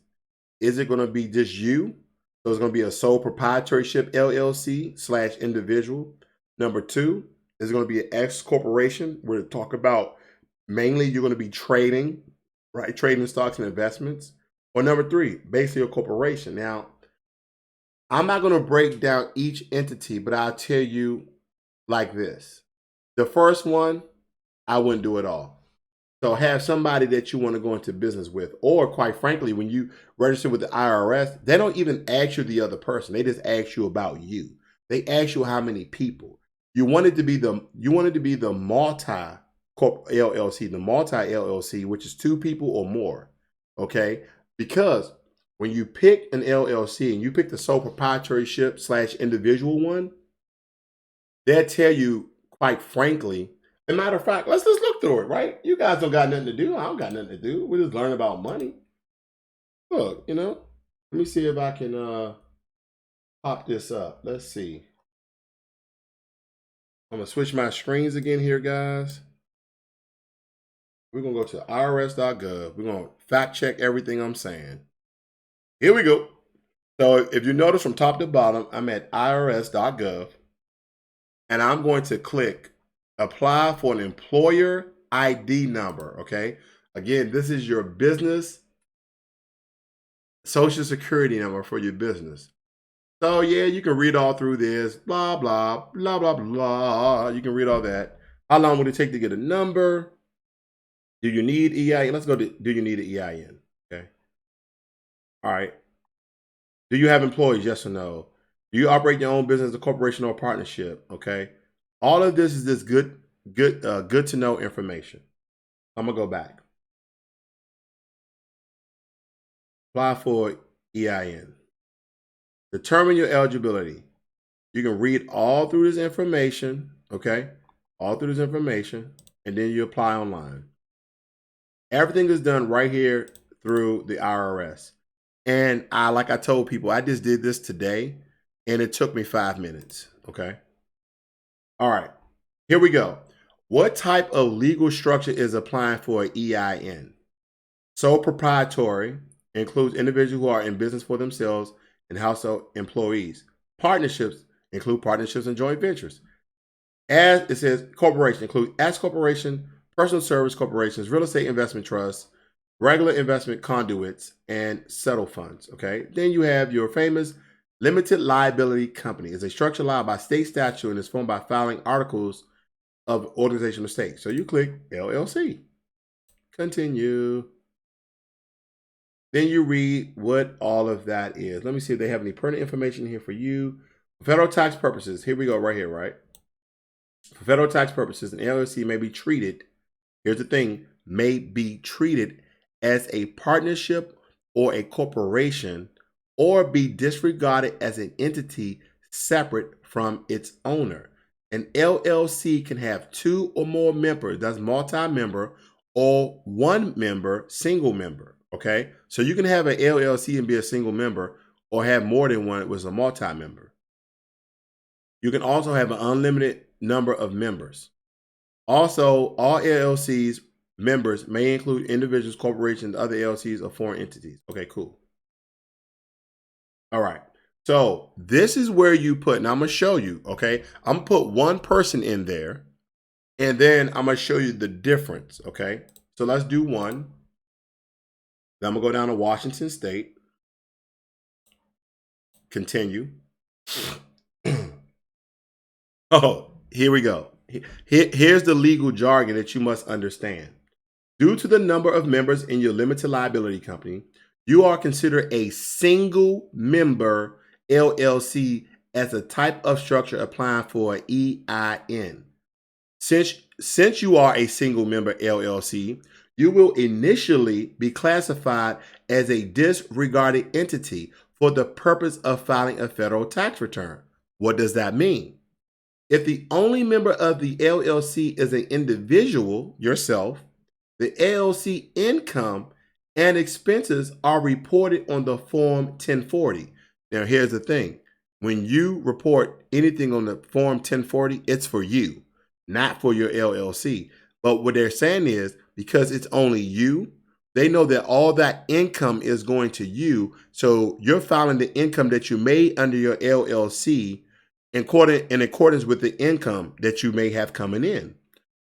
Is it going to be just you? So it's going to be a sole proprietorship LLC / individual. Number 2 is going to be an X corporation. We're going to talk about mainly you're going to be trading, right? Trading stocks and investments. Or number 3, basically a corporation. Now, I'm not going to break down each entity, but I'll tell you like this. The first one, I wouldn't do it all. So have somebody that you want to go into business with. Or quite frankly, when you register with the IRS, they don't even ask you the other person. They just ask you about you. They ask you how many people. You want it to be the multi corp LLC, the multi LLC, which is 2 people or more. Okay? Because when you pick an LLC and you pick the sole proprietorship / individual one, they'll tell you, quite frankly, as a matter of fact, let's just look through it, right? You guys don't got nothing to do. I don't got nothing to do. We just learn about money. Look, you know, let me see if I can pop this up. Let's see. I'm going to switch my screens again here, guys. We're going to go to irs.gov. We're going to fact check everything I'm saying. Here we go. So if you notice from top to bottom, I'm at irs.gov. And I'm going to click apply for an employer ID number, okay? Again, this is your business social security number for your business. So yeah, you can read all through this, blah, blah, blah, blah, blah. You can read all that. How long would it take to get a number? Do you need EIN? Let's go to, do you need an EIN? Okay. All right. Do you have employees? Yes or no? Do you operate your own business, a corporation, or a partnership? Okay. All of this is just good to know information. I'm gonna go back. Apply for EIN. Determine your eligibility. You can read all through this information, okay? All through this information, and then you apply online. Everything is done right here through the IRS. And like I told people, I just did this today, and it took me 5 minutes, okay? All right, here we go. What type of legal structure is applying for an EIN? Sole proprietary includes individuals who are in business for themselves and household employees. Partnerships include partnerships and joint ventures. As it says, corporation include S corporation, personal service corporations, real estate investment trusts, regular investment conduits, and settle funds. Okay. Then you have your famous limited liability company. It's a structure allowed by state statute and is formed by filing articles of organizational stake. So you click LLC. Continue. Then you read what all of that is. Let me see if they have any pertinent information here for you. For federal tax purposes, here we go right here, right? For federal tax purposes, an LLC may be treated, here's the thing, may be treated as a partnership or a corporation or be disregarded as an entity separate from its owner. An LLC can have 2 or more members, that's multi-member, or 1 member, single member. Okay, so you can have an LLC and be a single member, or have more than one with a multi-member. You can also have an unlimited number of members. Also, all LLCs members may include individuals, corporations, other LLCs, or foreign entities. Okay, cool. All right, so this is where you put, and I'm gonna show you, okay? I'm gonna put one person in there, and then I'm gonna show you the difference, okay? So let's do one. Then I'm gonna go down to Washington State. Continue. Oh, here we go. Here's the legal jargon that you must understand. Due to the number of members in your limited liability company, you are considered a single member LLC as a type of structure applying for an EIN. Since you are a single member LLC, you will initially be classified as a disregarded entity for the purpose of filing a federal tax return. What does that mean? If the only member of the LLC is an individual, yourself, the LLC income and expenses are reported on the Form 1040. Now, here's the thing. When you report anything on the Form 1040, it's for you, not for your LLC. But what they're saying is, because it's only you, they know that all that income is going to you. So you're filing the income that you made under your LLC in accordance with the income that you may have coming in.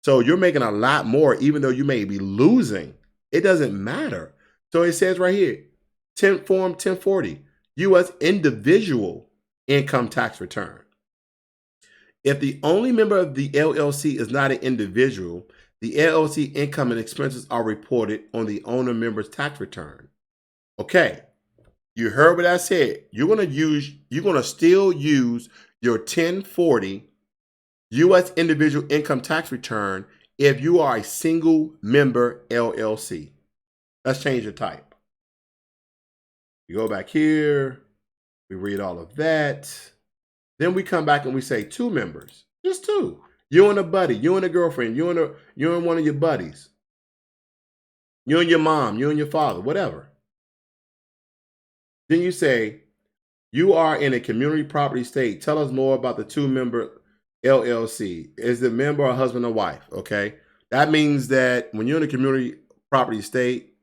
So you're making a lot more, even though you may be losing. It doesn't matter. So it says right here, Form 1040, U.S. individual income tax return. If the only member of the LLC is not an individual, the LLC income and expenses are reported on the owner member's tax return. Okay, you heard what I said. You're gonna still use your 1040 U.S. individual income tax return if you are a single member LLC. Let's change the type. You go back here, we read all of that. Then we come back and we say 2 members, just 2. You and a buddy, you and a girlfriend, you and one of your buddies. You and your mom, you and your father, whatever. Then you say You are in a community property state. Tell us more about the two-member LLC. Is the member a husband or wife? Okay. That means that when you're in a community property state,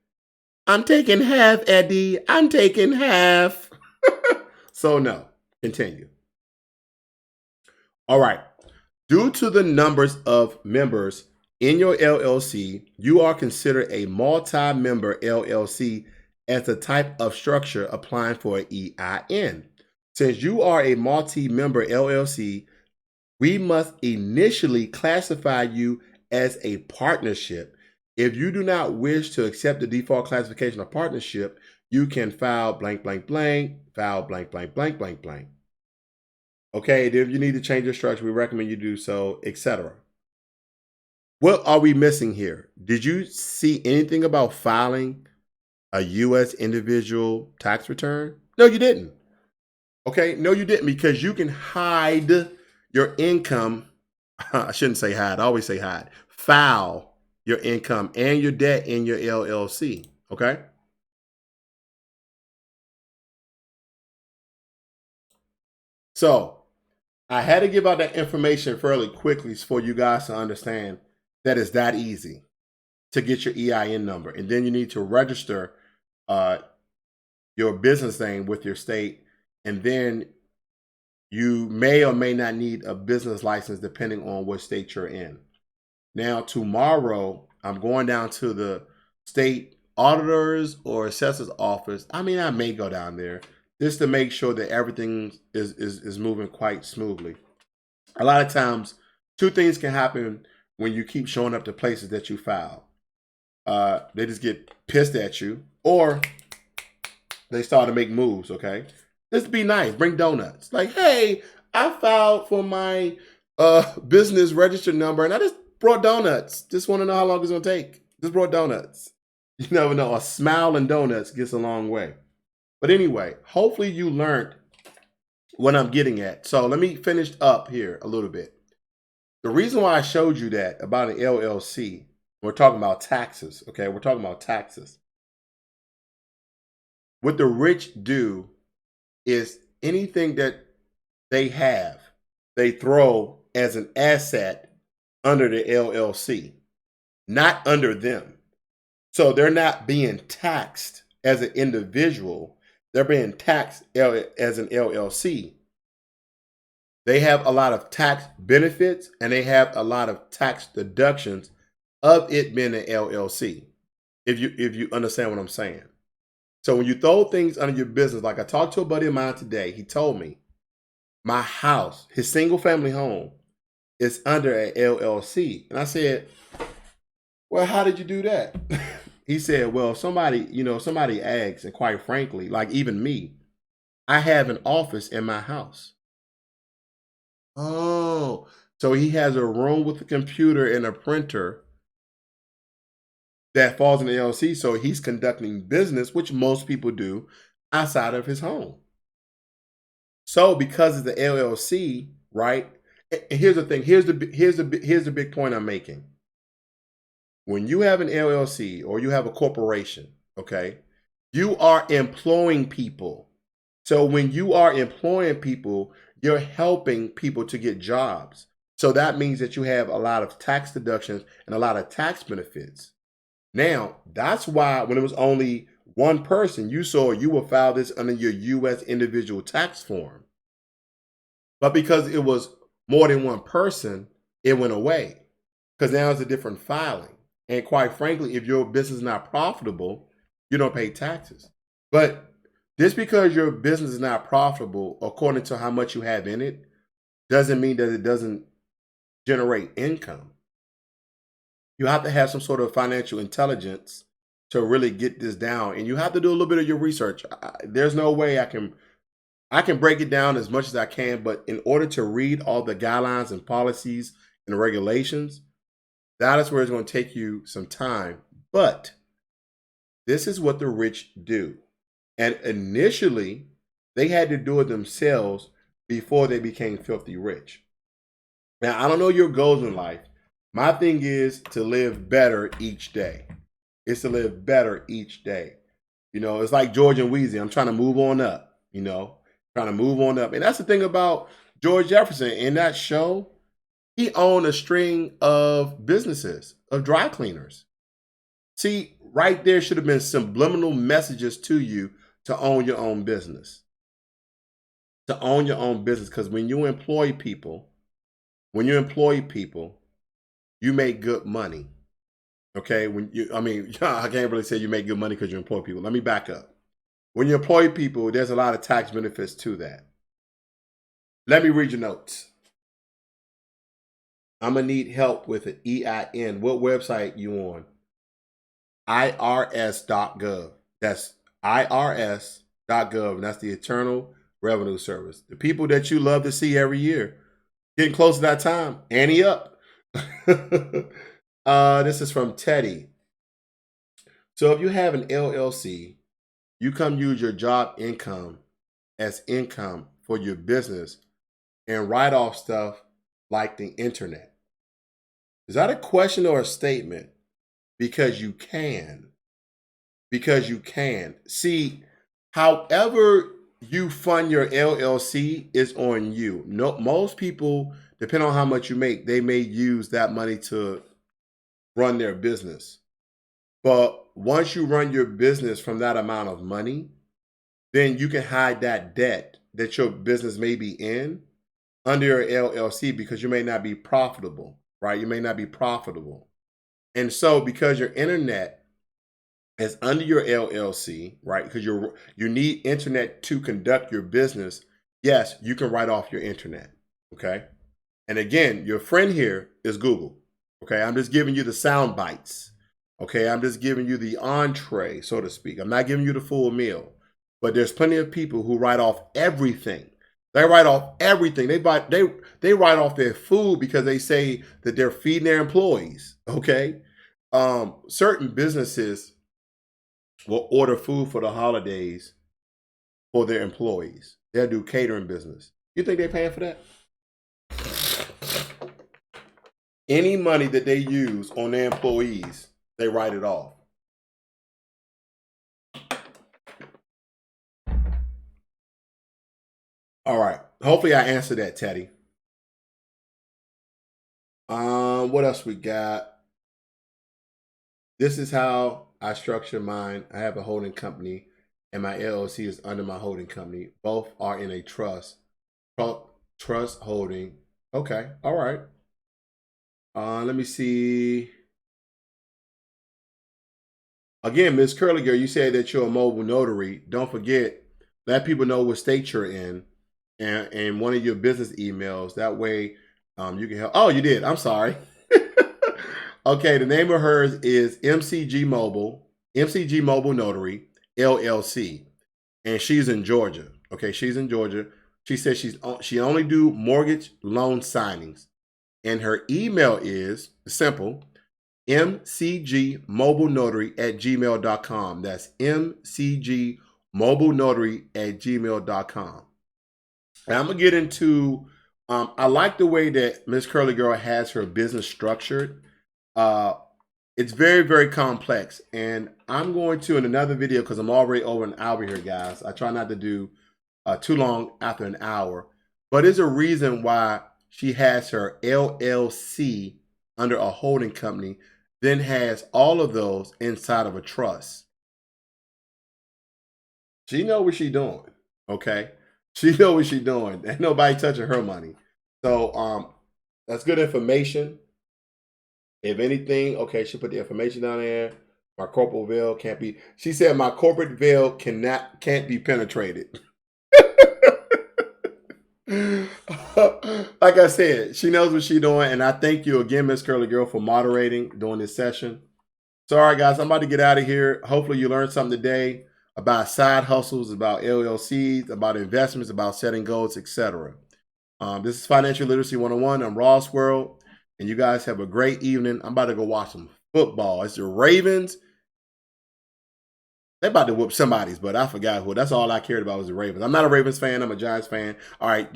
I'm taking half, Eddie. I'm taking half. So no. Continue. All right. Due to the numbers of members in your LLC, you are considered a multi-member LLC as a type of structure applying for an EIN. Since you are a multi-member LLC, we must initially classify you as a partnership. If you do not wish to accept the default classification of partnership, you can file blank, blank, blank, file blank, blank, blank, blank, blank. Okay, if you need to change your structure, we recommend you do so, etc. What are we missing here? Did you see anything about filing a U.S. individual tax return? No, you didn't. Okay, no, you didn't, because you can hide your income. I shouldn't say hide. I always say hide. File your income and your debt in your LLC. Okay. So I had to give out that information fairly quickly for you guys to understand that it's that easy to get your EIN number. And then you need to register your business name with your state. And then you may or may not need a business license depending on what state you're in. Now, tomorrow, I'm going down to the state auditor's or assessor's office. I mean, I may go down there just to make sure that everything is moving quite smoothly. A lot of times, two things can happen when you keep showing up to places that you file. They just get pissed at you, or they start to make moves, okay? Just be nice. Bring donuts. Like, hey, I filed for my business registered number, and I just brought donuts. Just want to know how long it's going to take. Just brought donuts. You never know. A smile and donuts gets a long way. But anyway, hopefully you learned what I'm getting at. So let me finish up here a little bit. The reason why I showed you that about an LLC, we're talking about taxes, okay? We're talking about taxes. What the rich do is anything that they have, they throw as an asset under the LLC, not under them. So they're not being taxed as an individual. They're being taxed as an LLC. They have a lot of tax benefits and they have a lot of tax deductions of it being an LLC. If you understand what I'm saying. So when you throw things under your business, like I talked to a buddy of mine today, he told me my house, his single family home, is under an LLC. And I said, well, how did you do that? He said, well, somebody asks, and quite frankly, like even me, I have an office in my house. Oh, so he has a room with a computer and a printer that falls in the LLC. So he's conducting business, which most people do, outside of his home. So because it's the LLC, right? And here's the thing. Here's the big point I'm making. When you have an LLC or you have a corporation, okay, you are employing people. So when you are employing people, you're helping people to get jobs. So that means that you have a lot of tax deductions and a lot of tax benefits. Now, that's why when it was only one person, you will file this under your U.S. individual tax form. But because it was more than one person, it went away because now it's a different filing. And quite frankly, if your business is not profitable, you don't pay taxes. But just because your business is not profitable, according to how much you have in it, doesn't mean that it doesn't generate income. You have to have some sort of financial intelligence to really get this down. And you have to do a little bit of your research. There's no way I can break it down as much as I can, but in order to read all the guidelines and policies and regulations, that is where it's going to take you some time. But this is what the rich do. And initially, they had to do it themselves before they became filthy rich. Now, I don't know your goals in life. My thing is to live better each day. It's to live better each day. You know, it's like George and Weezy. I'm trying to move on up, you know. trying to move on up. And that's the thing about George Jefferson. In that show, he owned a string of businesses, of dry cleaners. See, right there should have been subliminal messages to you to own your own business. To own your own business. Because when you employ people, you make good money. Okay? I can't really say you make good money because you employ people. Let me back up. When you employ people, there's a lot of tax benefits to that. Let me read your notes. I'm going to need help with an EIN. What website you on? IRS.gov. That's IRS.gov, and that's the Internal Revenue Service. The people that you love to see every year. Getting close to that time. Ante up. This is from Teddy. So if you have an LLC, you come use your job income as income for your business and write off stuff like the internet. Is that a question or a statement? Because you can. Because you can. See, however you fund your LLC is on you. No, most people, depending on how much you make, they may use that money to run their business. But once you run your business from that amount of money, then you can hide that debt that your business may be in under your LLC because you may not be profitable, right? You may not be profitable. And so because your internet is under your LLC, right? Because you need internet to conduct your business. Yes, you can write off your internet, okay? And again, your friend here is Google, okay? I'm just giving you the sound bites, okay? I'm just giving you the entree, so to speak. I'm not giving you the full meal, but there's plenty of people who write off everything. They write off everything. They write off their food because they say that they're feeding their employees, okay? Certain businesses will order food for the holidays for their employees. They'll do catering business. You think they're paying for that? Any money that they use on their employees, they write it off. All right. Hopefully I answered that, Teddy. What else we got? This is how I structure mine. I have a holding company, and my LLC is under my holding company. Both are in a trust. Trust holding. Okay. All right. Let me see. Again, Miss Curly Girl, you said that you're a mobile notary. Don't forget, let people know what state you're in and one of your business emails. That way you can help. Oh, you did. I'm sorry. Okay, the name of hers is MCG Mobile Notary, LLC. And she's in Georgia. Okay, she's in Georgia. She says she only do mortgage loan signings. And her email is simple, mcgmobilenotary@gmail.com. That's mcgmobilenotary@gmail.com. And I'm going to get into, I like the way that Miss Curly Girl has her business structured. It's very, very complex. And I'm going to, in another video, because I'm already over an hour here, guys. I try not to do too long after an hour. But there's a reason why she has her LLC under a holding company, then has all of those inside of a trust. She know what she's doing, okay? She know what she's doing. Ain't nobody touching her money. So that's good information. If anything, okay, she put the information down there. My corporate veil can't be. She said my corporate veil can't be penetrated. Like I said, she knows what she's doing, and I thank you again, Miss Curly Girl, for moderating during this session. So, all right, guys, I'm about to get out of here. Hopefully, you learned something today about side hustles, about LLCs, about investments, about setting goals, etc. This is Financial Literacy 101. I'm Ross World, and you guys have a great evening. I'm about to go watch some football. It's the Ravens. They're about to whoop somebody's, but I forgot who. That's all I cared about was the Ravens. I'm not a Ravens fan. I'm a Giants fan. All right.